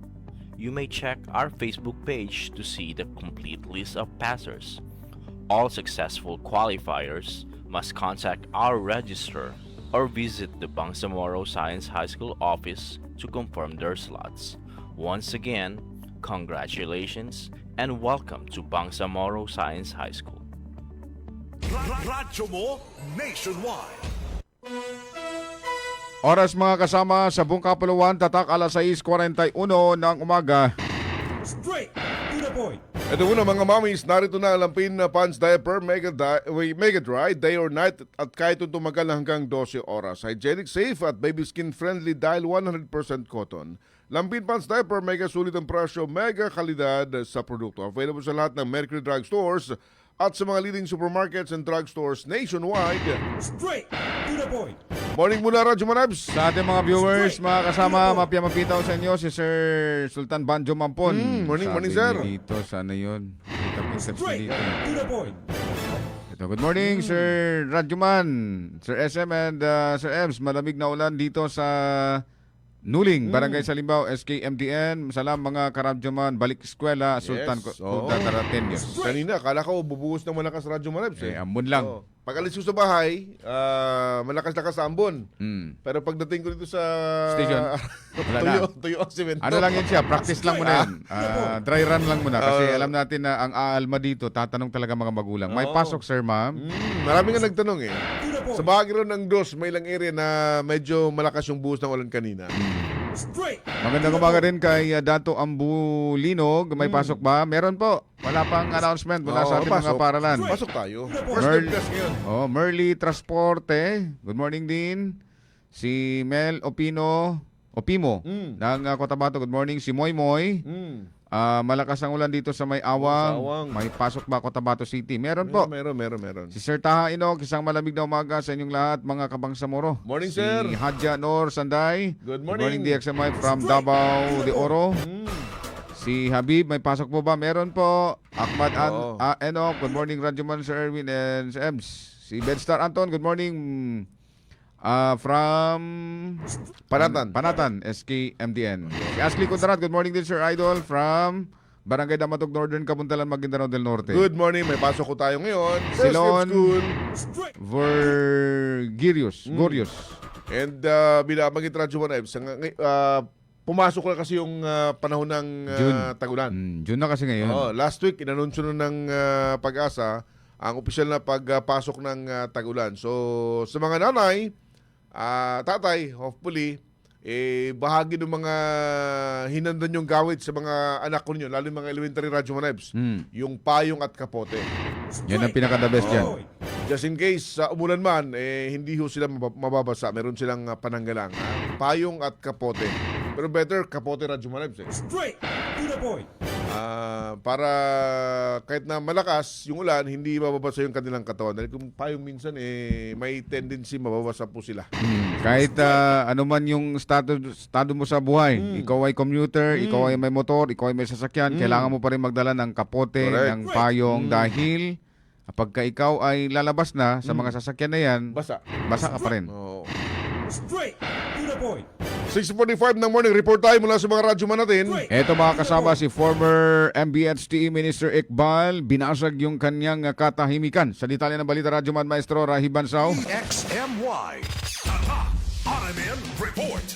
S12: You may check our Facebook page to see the complete list of passers. All successful qualifiers must contact our registrar or visit the Bangsamoro Science High School office to confirm their slots. Once again, congratulations, and welcome to Bangsamoro Science High School.
S3: Radyo mo nationwide.
S5: Oras mga kasama sa buong kapuluan, tatak alas 6:41 ng umaga.
S2: Straight to the point.
S4: Ito muna mga mommies, narito na ang lampin na Pants Diaper Mega Dry, day or night at kahit tumagal hanggang 12 oras. Hygienic, safe at baby skin friendly dahil 100% cotton. Lampin Pants Diaper, mega sulit ang presyo, mega kalidad sa produkto. Available sa lahat ng Mercury Drug Stores at sa mga leading supermarkets and drugstores nationwide.
S2: Straight to the point.
S4: Morning muna, Radyo Manabs.
S5: Sa ating mga viewers, mga kasama, mapiyamapitaw sa inyo si Sir Sultan Banjo Mampon.
S4: Morning, morning,
S5: Sabi
S4: sir.
S5: niya dito, sana yun. Kita-kita
S2: Straight
S5: dito.
S2: to the point.
S5: Ito, good morning, Sir Radyoman, Sir SM and Sir Ems. Malamig na ulan dito sa Nuling, Barangay Salimbao, SKMDN. Salam mga karadyoman, balik eskwela, Sultan Taratenyos.
S4: Kanina, akala ko bubuhos ng malakas Radyo Manabs.
S5: Ambon lang.
S4: Pag alis ko sa bahay, malakas-lakas sa ambon. Pero pagdating ko dito sa
S5: Station, wala na.
S4: tuyo ang semento.
S5: Ano lang yun siya, practice lang muna yan. Dry run lang muna kasi alam natin na ang aalma dito, tatanong talaga mga magulang. May pasok, sir, ma'am?
S4: Marami nga nagtanong eh. Sa bahagi ron ng DOS, may ilang area na medyo malakas yung buhos ng ulan kanina.
S2: Straight.
S5: Magandang umaga rin kay Dato Ambulinog. May pasok ba? Meron po. Wala pang announcement mula sa ating mga paralan.
S4: Pasok tayo. First day class ngayon.
S5: Merly Transporte. Good morning din. Si Mel Opimo ng Cotabato. Good morning. Si Moy Moy. Malakas ang ulan dito sa May Awang. May pasok ba Cotabato City? Meron po.
S4: Meron.
S5: Si Sir Taha Inog, isang malamig na umaga sa inyong lahat, mga kabangsamoro.
S4: Morning,
S5: si
S4: sir.
S5: Hadja Nor Sanday.
S4: Good morning.
S5: DXMI from Davao de Oro. Si Habib, may pasok po ba? Meron po. Ahmad Enoch, good morning Radyoman, Sir Erwin and Sir Ems. Si Bedstar Anton, good morning. From Panatan, SKMDN. Si Ashley Contrat, good morning din Sir Idol from Barangay Damatog Northern, Kabuntalan, Maguindanao del Norte.
S4: Good morning, may pasok ko tayo ngayon.
S5: Silon
S4: School.
S5: Gorius.
S4: And binabagit Radyo Manabs, pumasok na kasi yung panahon ng tag-ulan.
S5: June na kasi ngayon.
S4: Last week, inanunsyo na ng Pag-asa ang opisyal na pagpasok ng tag-ulan. So, sa mga nanay, tatay, hopefully, bahagi ng mga hinandan yung gawit sa mga anak ko ninyo, lalo yung mga elementary Radyo Manabs, yung payong at kapote.
S5: Yan ang pinaka-the best dyan.
S4: Just in case umulan man, hindi ho sila mababasa. Meron silang pananggalang. Payong at kapote. Pero better, kapote Radyo Manabs.
S2: Straight to the point.
S4: Para kahit na malakas yung ulan, hindi mababasa yung kanilang katawan. Dahil kung payong minsan, may tendency mababasa po sila.
S5: Kahit ano man yung estado mo sa buhay, ikaw ay commuter, ikaw ay may motor, ikaw ay may sasakyan, kailangan mo pa rin magdala ng kapote, ng payong dahil pagka ikaw ay lalabas na sa mga sasakyan na yan, basa ka pa rin.
S2: Straight to the point.
S4: 6:45 ng morning, report tayo mula sa mga radyoman natin.
S5: Ito mga kasama si former MBHTE Minister Iqbal, binasag yung kanyang katahimikan. Sa detalye ng balita, Radyoman Maestro Rahi Bansao.
S3: XMY. Tata RMN Report.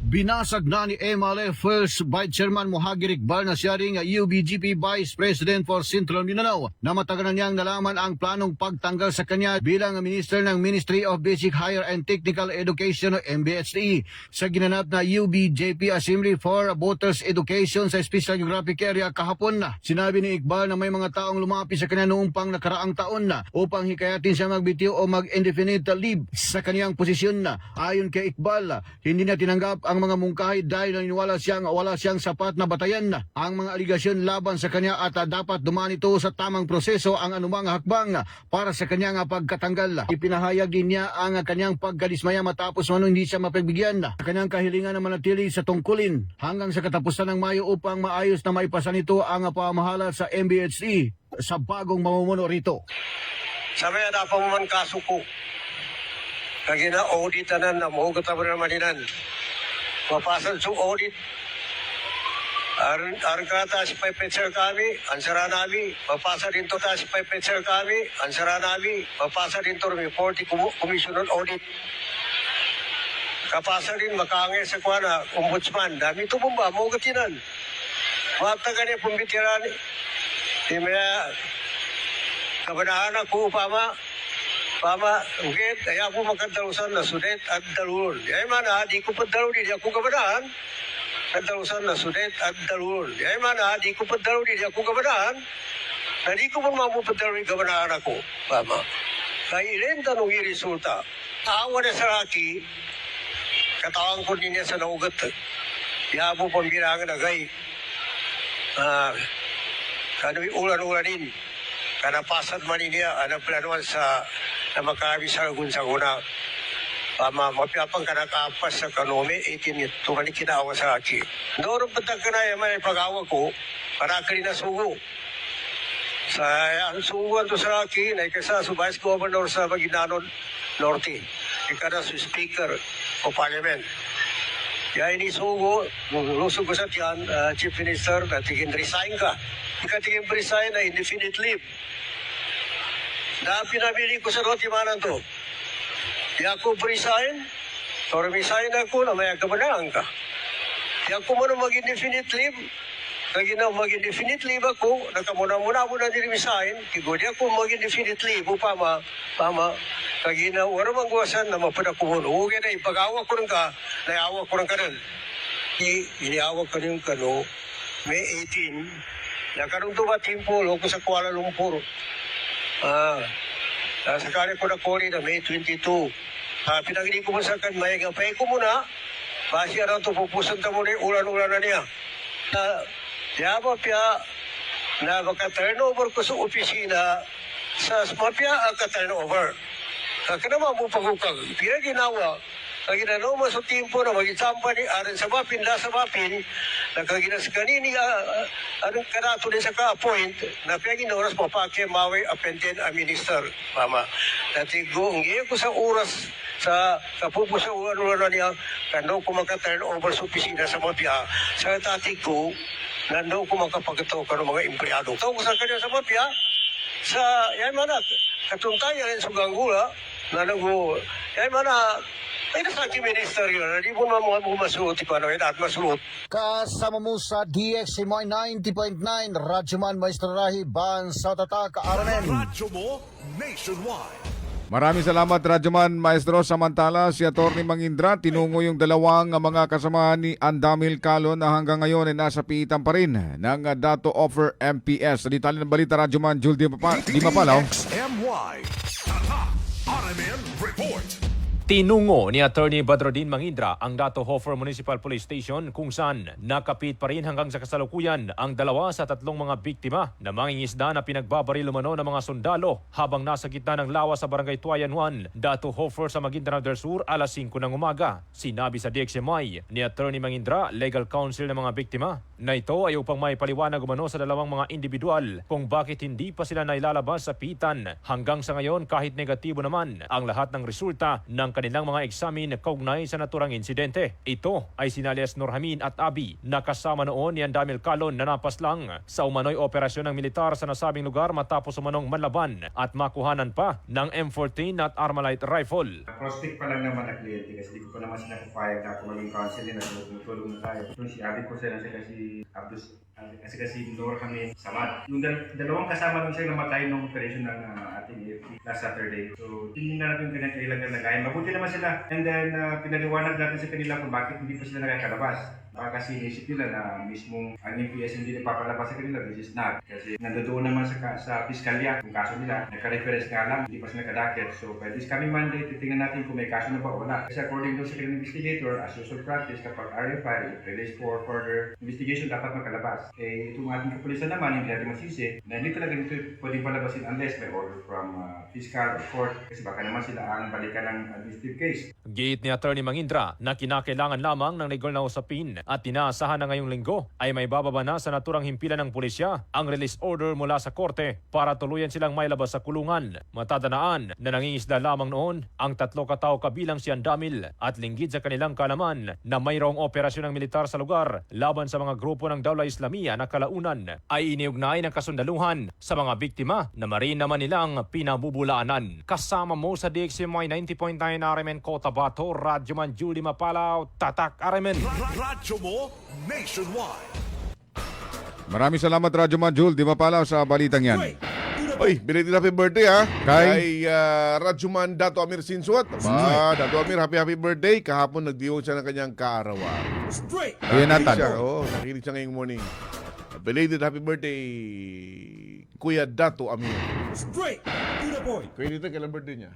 S13: Binasag na ni MLF First Vice Chairman Mohagir Iqbal na siya ring UBGP Vice President for Central Mindanao na matagal na niyang nalaman ang planong pagtanggal sa kanya bilang Minister ng Ministry of Basic Higher and Technical Education o MBHTE sa ginanap na UBJP Assembly for Voters Education sa Special Geographic Area kahapon na. Sinabi ni Iqbal na may mga taong lumapi sa kanya noong pang nakaraang taon na upang hikayatin siya magbitiw o mag-indefinite leave sa kaniyang posisyon na. Ayon kay Iqbal, hindi na tinanggap ang mga mungkahi dahil naniniwala wala siyang sapat na batayan na ang mga aligasyon laban sa kanya at dapat dumaan ito sa tamang proseso ang anumang hakbang para sa kanyang pagkatanggal. Ipinahayag din niya ang kanyang pagkadismaya matapos hindi siya mapagbigyan sa kanyang kahilingan na manatili sa tungkulin hanggang sa katapusan ng Mayo upang maayos na maipasa nito ang pamahala sa MBHE sa bagong mamumuno rito.
S14: Sabi na dapat man kaso ko. Kagina auditanan na mahugot na maninan. Mapasan sa audit. Argata si Pepetser kami, ansara nami. Mapasa din to ta si Pepetser kami, ansara nami. Mapasa din to report Commission on Audit. Kapasa din makangay sa kuwana, ombudsman. Dami ito bumba, maugatinan. mataga niya pumbitirani. Di maya, kabanahan ako, pama, ugit, kaya ako magkadalusan na sudet at dalulon. Di mana, di ko padalo di ako kabanahan. Kadalusan na sudet at dalulon. Di mana, di ko padalo di ako kabanahan. Na di ko mamupadalo di kabanahan ako, pama. Kaya ilan tanong resulta. Awa na sa laki, katawang ko niya sa naugat. Yabo pambirangan na gay. Kano'y ulan-ulanin. Kanapasad man niya, anong planuan sa na makami sa lagun sa una. Mapiapang kanakapas sa kanome, 18 tumani kinawa sa aki. Doon patag ka na may pag-awa ko, para ka rin nasugo. Sa ang suguan to sa aki, na ikasa sa Vice Governor sa Maguindanon Norte. Ikada sa Speaker o Parliament. Kaya inisugo, lusog ko sa tiyan, Chief Minister, na tigin resign ka. Ikatigin resign na indefinite leave. Na pinabili ko sa Rotimanan to. Di ako resign, or resign ako na may kabanaan ka. Di ako mo mag-indefinite leave, kaginaw mag-indefinite leave ako, nakamuna-muna mo na resign, kigodi ako mag-indefinite leave, pama, kaginaw, wala magwasan na mapadakumuno. Huwag na ipag-awak ko rin ka, naiawak ko rin ka rin. Iniawak ka rin ka, no, May 18, nakarong tumatimpo, ko sa Kuala Lumpur. Sakali ko na kori na May 22. Pinagili ko mo sa kanmay, gapay ko muna, basi araw to pupusan ta muna ulan-ulan na niya. Yaba pya, na maka-turnover ko sa opisina, sa mapya ka-turnover. Kanama mo pagukag, pira ginawa, kaginano mo sa timpo na mag-isampa ni aran sa mapin, sa mapin, nakaginas kanini, anong kanato din sa ka-appoint, na piyagin oras mapake maway apenten a minister, mama. Natigo, ngayon ko sa oras, sa kapupo sa ulan-ulan niya, kano ko magka-turn over sa opisina sa mapya, sa tatig ko, nando ko makapagataw ka ng mga empleyado. Taw ko sa kanya sa mapya, sa, yan mana, katuntay yan sa ganggula, na nago, yan mana, ay nasa minister yun, hindi mo mga masuot, at masuot.
S13: Kasama mo sa DXMY 90.9, Radyoman Maestro Rahi, Ban sa Tatak, RMN.
S3: Radyo mo nationwide.
S5: Maraming salamat, Radyoman Maestro. Samantala, si Atty. Mangindra, tinungo yung dalawang mga kasamahan ni Andamil Calon na hanggang ngayon ay nasa piitan pa rin ng Dato Offer MPS. Sa detalye ng balita, Radyoman Jules Di Mapalaw.
S3: XMY. Tatak RMN Report.
S15: Tinungo ni Attorney Badrodin Mangindra ang Dato Hofer Municipal Police Station kung saan nakapit pa rin hanggang sa kasalukuyan ang 2 sa 3 mga biktima na mangingisda na pinagbabaril umano ng mga sundalo habang nasa gitna ng lawa sa Barangay Tuayan 1, Dato Hofer sa Maguindanao del Sur alas 5 ng umaga. Sinabi sa DXMY ni Attorney Mangindra, legal counsel ng mga biktima, na ito ay upang may paliwanag umano sa dalawang mga individual kung bakit hindi pa sila nailalabas sa pitan. Hanggang sa ngayon, kahit negatibo naman ang lahat ng resulta ng kanilang mga eksamin kaugnay sa naturang insidente. Ito ay sinalias Norhamin at Abi na kasama noon ni Andamil Calon na napaslang sa umano'y operasyon ng militar sa nasabing lugar matapos umanong manlaban at makuhanan pa ng M14 at Armalite rifle.
S16: Prospect pa lang naman na kliyente kasi di ko pa naman sila kapayag na ako maging counselor na tumutulong na tayo. So si Abi ko siya kasi Abdus kasi Norhamin Samad. Yung dalawang kasama nung siya namatay nung operation ng ating AFP last Saturday. So hindi na natin kailangan nalagayan. Mabuti naman sila. And then pinaliwanag natin sa kanila kung bakit hindi pa sila nakakalabas. Baka kasi inisip nila na mismong ang NPS hindi napapalabas sa kanila, which is not. Kasi nandoon naman sa piskalya kung kaso nila. Naka-reference nga lang, hindi pa sila nakadakit. So by this coming Monday, titingnan natin kung may kaso na ba o wala. Kasi according to sa kanila investigator, as usual practice, kapag RFI release for further investigation, dapat makalabas. Eh, itong ating kapulisan naman, hindi natin masisi, na hindi talaga dito pwedeng palabasin unless may order from fiscal or court. Kasi baka naman sila ang balikan ng administrative case.
S15: Giit ni Attorney Mangindra na kinakailangan lamang ng legal na usapin at tinaasahan na ngayong linggo ay may bababa na sa naturang himpilan ng pulisya ang release order mula sa korte para tuluyan silang mailabas sa kulungan. Matatanaan na nangingisda lamang noon ang 3 katao kabilang si Andamil at linggid sa kanilang kalaman na mayroong operasyon ng militar sa lugar laban sa mga grupo ng Dawla Islamia na kalaunan ay iniugnay ng kasundaluhan sa mga biktima na marin naman nilang pinabubulaanan. Kasama mo sa DXMY 90.9 RMN Cotabato, Radyoman Julie Mapalaw, Tatak RMN.
S3: Radyo mo nationwide.
S5: Maraming salamat, Radyo Man Jul. Di mapalaw sa balitang yan.
S4: Oy, belated happy birthday ha.
S5: Kay?
S4: Rajuman Dato Amir Sinsuat. Ba, Dato Amir, happy birthday. Kahapon nagdiwon siya ng kanyang kaarawan.
S5: Kuya Nathan.
S4: Nakinig siya ngayong morning. Belated happy birthday, Kuya Dato Amir.
S2: Straight to the point.
S4: Kuya dito, kailan birthday niya?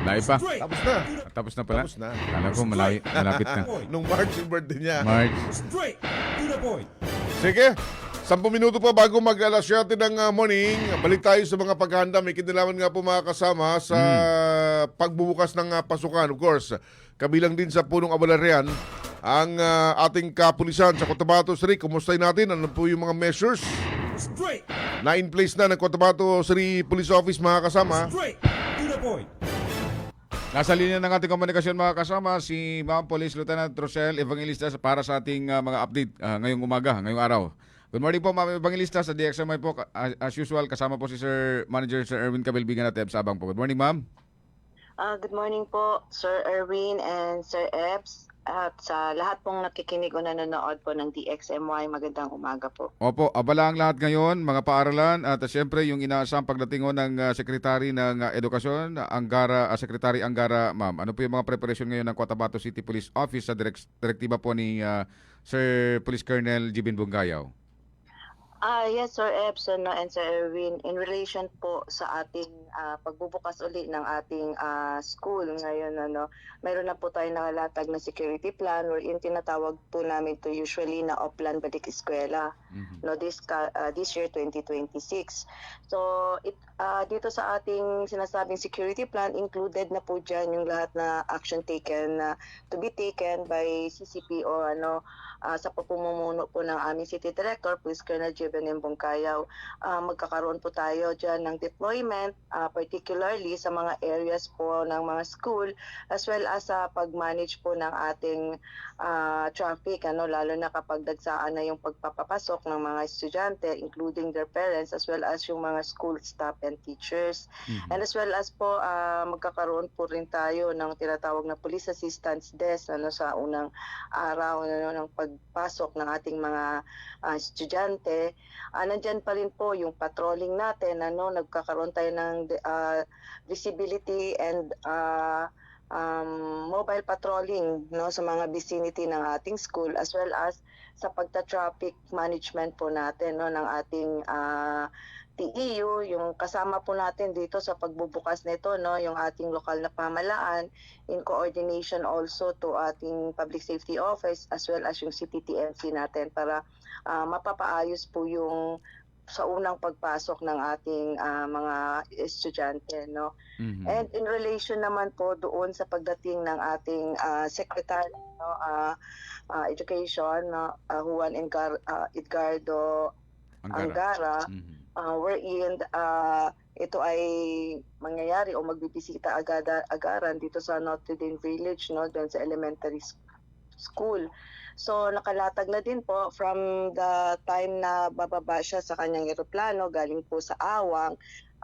S5: Lahi pa.
S4: Tapos na.
S5: Tapos na pala?
S4: Tapos na.
S5: Kala ko malapit na.
S4: Nung March yung birthday niya.
S5: March.
S2: Straight to the point.
S4: Sige, 10 minuto pa bago mag-alas 7 ng morning. Balik tayo sa mga paghahanda. May kinalaman nga po mga kasama sa pagbubukas ng pasukan. Of course, kabilang din sa punong abalaryan ang ating kapulisan sa Cotabato City. Kumustahin natin? Ano po yung mga measures na in place na ng Cotabato City Police Office mga kasama?
S2: Straight to the point.
S5: Nasa linya ng ating komunikasyon mga kasama si Ma'am Police Lieutenant Rosel Evangelista para sa ating mga update ngayong umaga, ngayong araw. Good morning po Ma'am Evangelista sa DXMI po. As usual, kasama po si Sir Manager Sir Erwin Cabelbigan at Eb Sabang po. Good morning Ma'am.
S17: Good morning po Sir Erwin and Sir Ebs. At sa lahat pong nakikinig o nanonood po ng DXMY, magandang umaga po.
S5: Opo, abala ang lahat ngayon, mga paaralan at siyempre yung inaasang pagdating ng Secretary ng Edukasyon, Secretary Angara, Ma'am. Ano po yung mga preparation ngayon ng Cotabato City Police Office sa direktiba po ni Sir Police Colonel Jibin Bungayaw?
S17: Yes, Sir Epson and Sir Erwin, in relation po sa ating pagbubukas uli ng ating school ngayon, mayroon na po tayong nakalatag na security plan wherein tinatawag po namin to usually na Oplan Balik Eskwela this year 2026. So dito sa ating sinasabing security plan, included na po dyan yung lahat na action taken to be taken by CCP o sa pamumuno po ng aming City Director, Police Colonel Jibin Bungayaw. Magkakaroon po tayo dyan ng deployment, particularly sa mga areas po ng mga school, as well as sa pag-manage po ng ating traffic, lalo na kapag dagsaan na yung pagpapapasok ng mga estudyante, including their parents, as well as yung mga school staff and teachers. And as well as po, magkakaroon po rin tayo ng tinatawag na Police Assistance Desk sa unang araw ng pagpasok ng ating mga estudyante. Nandyan pa rin po yung patrolling natin, nagkakaroon tayo ng visibility and mobile patrolling sa mga vicinity ng ating school, as well as sa pagta-traffic management po natin ng ating TEU, yung kasama po natin dito sa pagbubukas nito, yung ating lokal na pamahalaan in coordination also to ating Public Safety Office as well as yung CPTMC natin para mapapaayos po yung sa unang pagpasok ng ating mga estudyante. And in relation naman po doon sa pagdating ng ating Secretary Education, Juan Edgardo Angara, wherein ito ay mangyayari o magbibisita agaran dito sa Notre Dame Village, doon sa elementary school. So nakalatag na din po from the time na bababa siya sa kanyang eroplano galing po sa Awang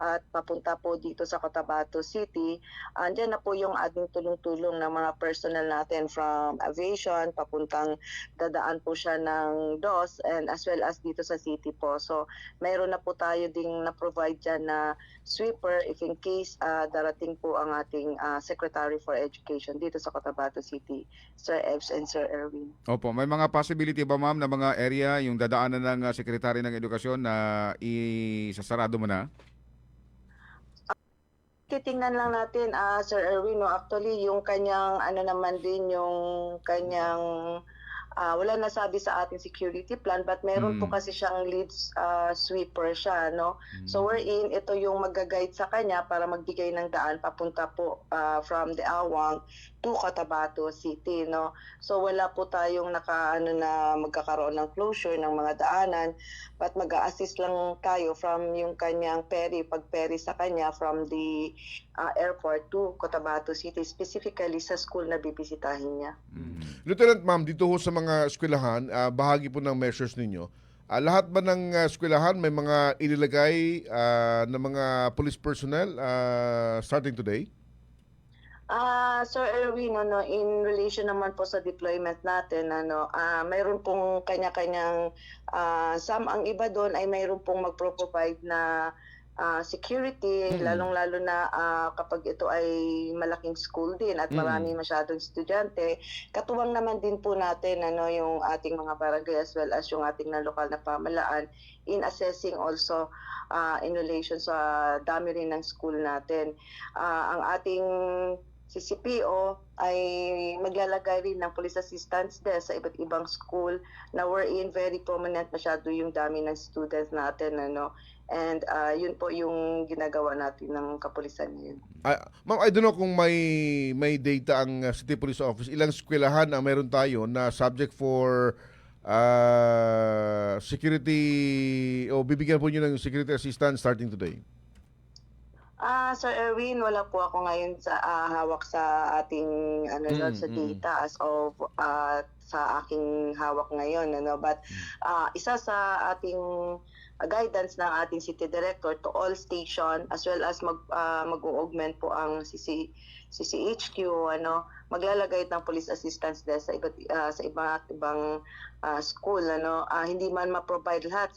S17: at papunta po dito sa Cotabato City. Andiyan na po yung ating tulong-tulong ng mga personnel natin from aviation, papuntang dadaan po siya ng DOS and as well as dito sa city po. So mayroon na po tayo ding na-provide dyan na sweeper if in case darating po ang ating Secretary for Education dito sa Cotabato City, Sir Ebs and Sir Erwin.
S5: Opo, may mga possibility ba ma'am na mga area yung dadaanan ng Secretary ng Edukasyon na isasarado mo na?
S17: Titingnan lang natin, Sir Erwin, actually yung kanyang naman din yung kanyang wala nasabi sa ating security plan but meron po kasi siyang lead sweeper siya, So wherein ito yung mag-guide sa kanya para magbigay ng daan papunta po from the Awang to Cotabato City, So wala po tayong na magkakaroon ng closure ng mga daanan but mag-a-assist lang tayo from yung kanyang pag-ferry sa kanya from the airport to Cotabato City, specifically sa school na bibisitahin niya.
S4: Lieutenant Ma'am, dito ho sa mga eskwelahan, bahagi po ng measures ninyo. Lahat ba ng eskwelahan may mga inilagay na mga police personnel starting today?
S17: Sir Erwin, in relation naman po sa deployment natin, mayroon pong kanya-kanyang, ang iba doon ay mayroon pong magpro-provide na security, lalong-lalo na kapag ito ay malaking school din at marami masyadong estudyante. Katuwang naman din po natin yung ating mga barangay as well as yung ating na lokal na pamahalaan in assessing also in relation sa dami rin ng school natin. Ang ating CCPO ay maglalagay rin ng police assistance desk sa iba't ibang school na wherein very prominent masyado yung dami ng students natin. And yun po yung ginagawa natin ng kapulisan ngayon.
S4: Ma'am, I don't know kung may data ang City Police Office. Ilang eskwelahan ang meron tayo na subject for security o bibigyan po nyo ng security assistance starting today?
S17: Sir Erwin, wala po ako ngayon sa hawak sa ating sa data as of sa aking hawak ngayon. But isa sa ating guidance ng ating city director to all station as well as mag-augment po ang CCHQ, maglalagay ng police assistance desk sa ibang school, hindi man ma-provide lahat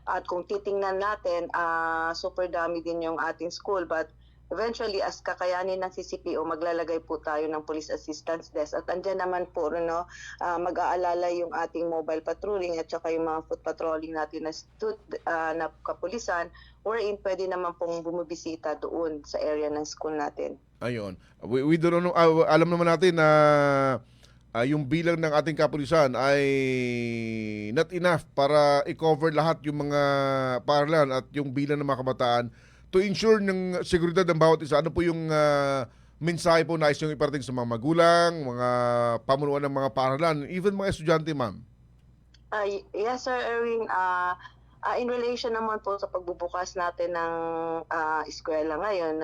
S17: at kung titingnan natin super dami din yung ating school, but eventually as kakayanin ng CCPO maglalagay po tayo ng police assistance desk at andyan naman po mag-aalala yung ating mobile patrolling at saka yung mga foot patrolling natin na kapulisan wherein pwede naman pong bumibisita doon sa area ng school natin.
S4: Ayun. We don't know, alam naman natin na yung bilang ng ating kapulisan ay not enough para i-cover lahat yung mga paaralan at yung bilang ng mga kabataan to ensure ng seguridad ng bawat isa. Ano po yung mensahe po nais yung iparating sa mga magulang, mga pamunuan ng mga paaralan, even mga estudyante, ma'am?
S17: Yes, Sir Erwin. In relation naman po sa pagbubukas natin ng eskwela ngayon,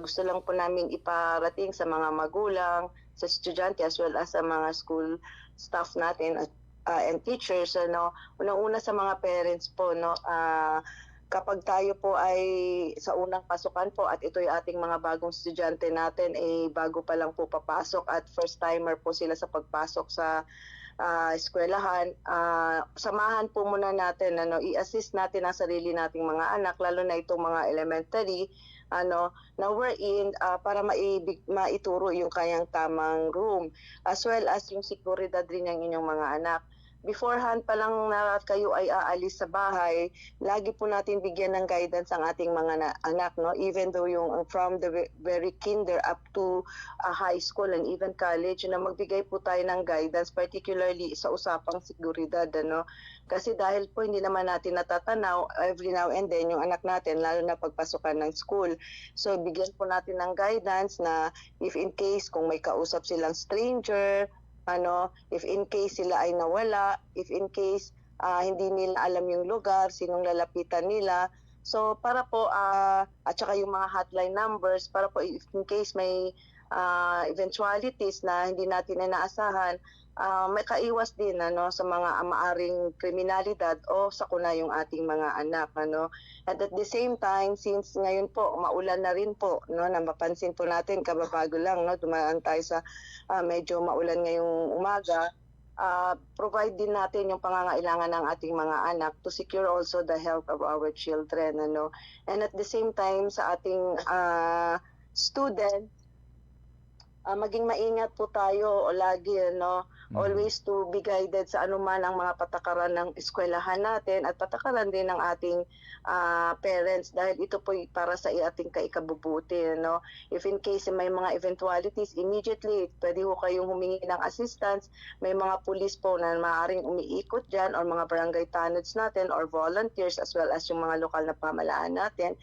S17: gusto lang po namin iparating sa mga magulang, sa estudyante as well as sa mga school staff natin and teachers, unang-una sa mga parents po, kapag tayo po ay sa unang pasukan po at ito'y ating mga bagong estudyante natin bago pa lang po papasok at first timer po sila sa pagpasok sa eskwelahan, samahan po muna natin, i-assist natin ang sarili nating mga anak, lalo na itong mga elementary, na wherein para maituro yung kanyang tamang room as well as yung seguridad rin ng inyong mga anak. Beforehand pa lang na kayo ay aalis sa bahay, lagi po natin bigyan ng guidance ang ating mga anak, even though yung from the very kinder up to high school and even college, na magbigay po tayo ng guidance particularly sa usapang seguridad, kasi dahil po hindi naman natin natatanaw every now and then yung anak natin, lalo na pagpasukan ng school. So bigyan po natin ng guidance na if in case kung may kausap silang stranger, if in case sila ay nawala, if in case hindi nila alam yung lugar, sinong lalapitan nila. So para po, at saka yung mga hotline numbers, para po if in case may eventualities na hindi natin inaasahan, may kaiwas din sa mga maaring kriminalidad o sakuna yung ating mga anak. At the same time, since ngayon po, maulan na rin po, na mapansin po natin, kababago lang, dumaan tayo sa medyo maulan ngayong umaga, provide din natin yung pangangailangan ng ating mga anak to secure also the health of our children. And at the same time, sa ating students, maging maingat po tayo lagi, always to be guided sa anuman ang mga patakaran ng eskwelahan natin at patakaran din ng ating parents dahil ito po para sa ating kaikabubuti. If in case may mga eventualities, immediately pwede ho kayong humingi ng assistance. May mga police po na maaaring umiikot dyan or mga barangay tanods natin or volunteers as well as yung mga lokal na pamahalaan natin.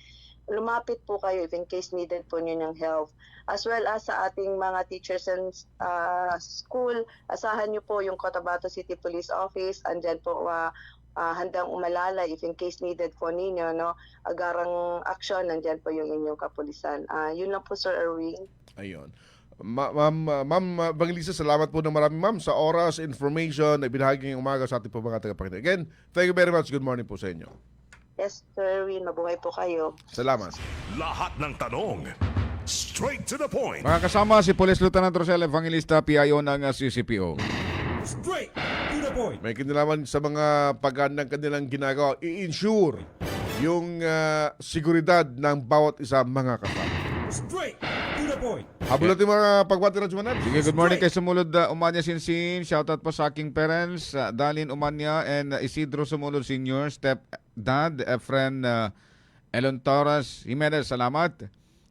S17: Lumapit po kayo if in case needed po nyo ng help. As well as sa ating mga teachers and school, asahan nyo po yung Cotabato City Police Office. Andyan po handang umalala if in case needed po ninyo, agarang action, nandyan po yung inyong kapulisan. Yun lang po, Sir Erwin.
S4: Ayun. Ma'am Banglisa, salamat po ng marami, ma'am, sa oras, information na ibinahagi ngayong umaga sa ating po mga tagapakinig. Again, thank you very much. Good morning po sa inyo.
S17: Yes, Sir Erwin. Mabuhay po kayo.
S4: Salamat.
S3: Lahat ng tanong, Straight to the point.
S5: Mga kasama, si Police Lieutenant Rosel Evangelista, PIO ng CCPO.
S2: Straight to the point.
S4: May kinalaman sa mga paghandang kanilang ginagawa. I-ensure yung seguridad ng bawat isa mga kasama.
S2: Straight to the point.
S4: Habol natin mga pagbati ng Jumanab.
S5: Sige, good morning kay Sumulod Umanya Sinsin. Shoutout po sa aking parents, Dalin Umanya and Isidro Sumulod Sr., Step Dad, Efren Elon Torres Jimenez. Salamat.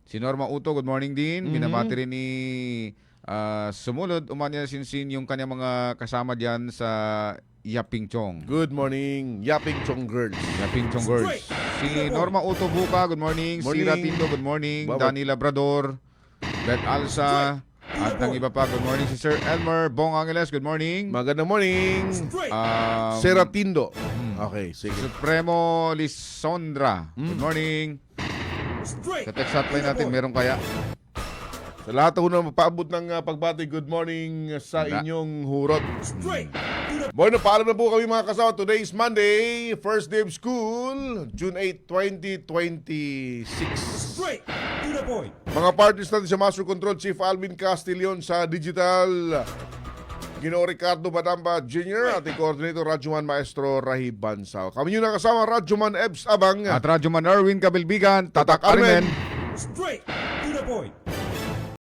S5: Si Norma Uto, good morning din. Binabati rin ni Sumulod Umanya Sinsin yung kanyang mga kasama dyan sa Yaping Chong.
S4: Good morning, Yaping Chong Girls.
S5: Yaping Chong Girls. Si Norma Uto Buka, good morning. Si Ratindo, good morning. Danny Labrador, Beth Alsa, at ang iba pa, good morning. Si Sir Elmer Bong Angeles, good morning.
S4: Magandang morning. Seratindo. Okay, sige.
S5: Supremo Lisondra, good morning. Sa text hotline natin, meron kaya?
S4: Sa lahat ako na mapaabot ng pagbati, good morning sa inyong hurot. Bueno, paalam na po kami mga kasama. Today is Monday, first day of school, June 8, 2026.
S2: Straight to the point.
S4: Mga partners natin sa Master Control, Chief Alvin Castillon sa Digital, Ginoo Ricardo Badamba Jr. at Coordinator Radyoman Maestro Rahib Bansao. Kami nyo nakasama, Radyoman Ebs Abang
S5: at Radyoman Erwin Kabilbigan, Tatak Arimen.
S2: Straight to the point.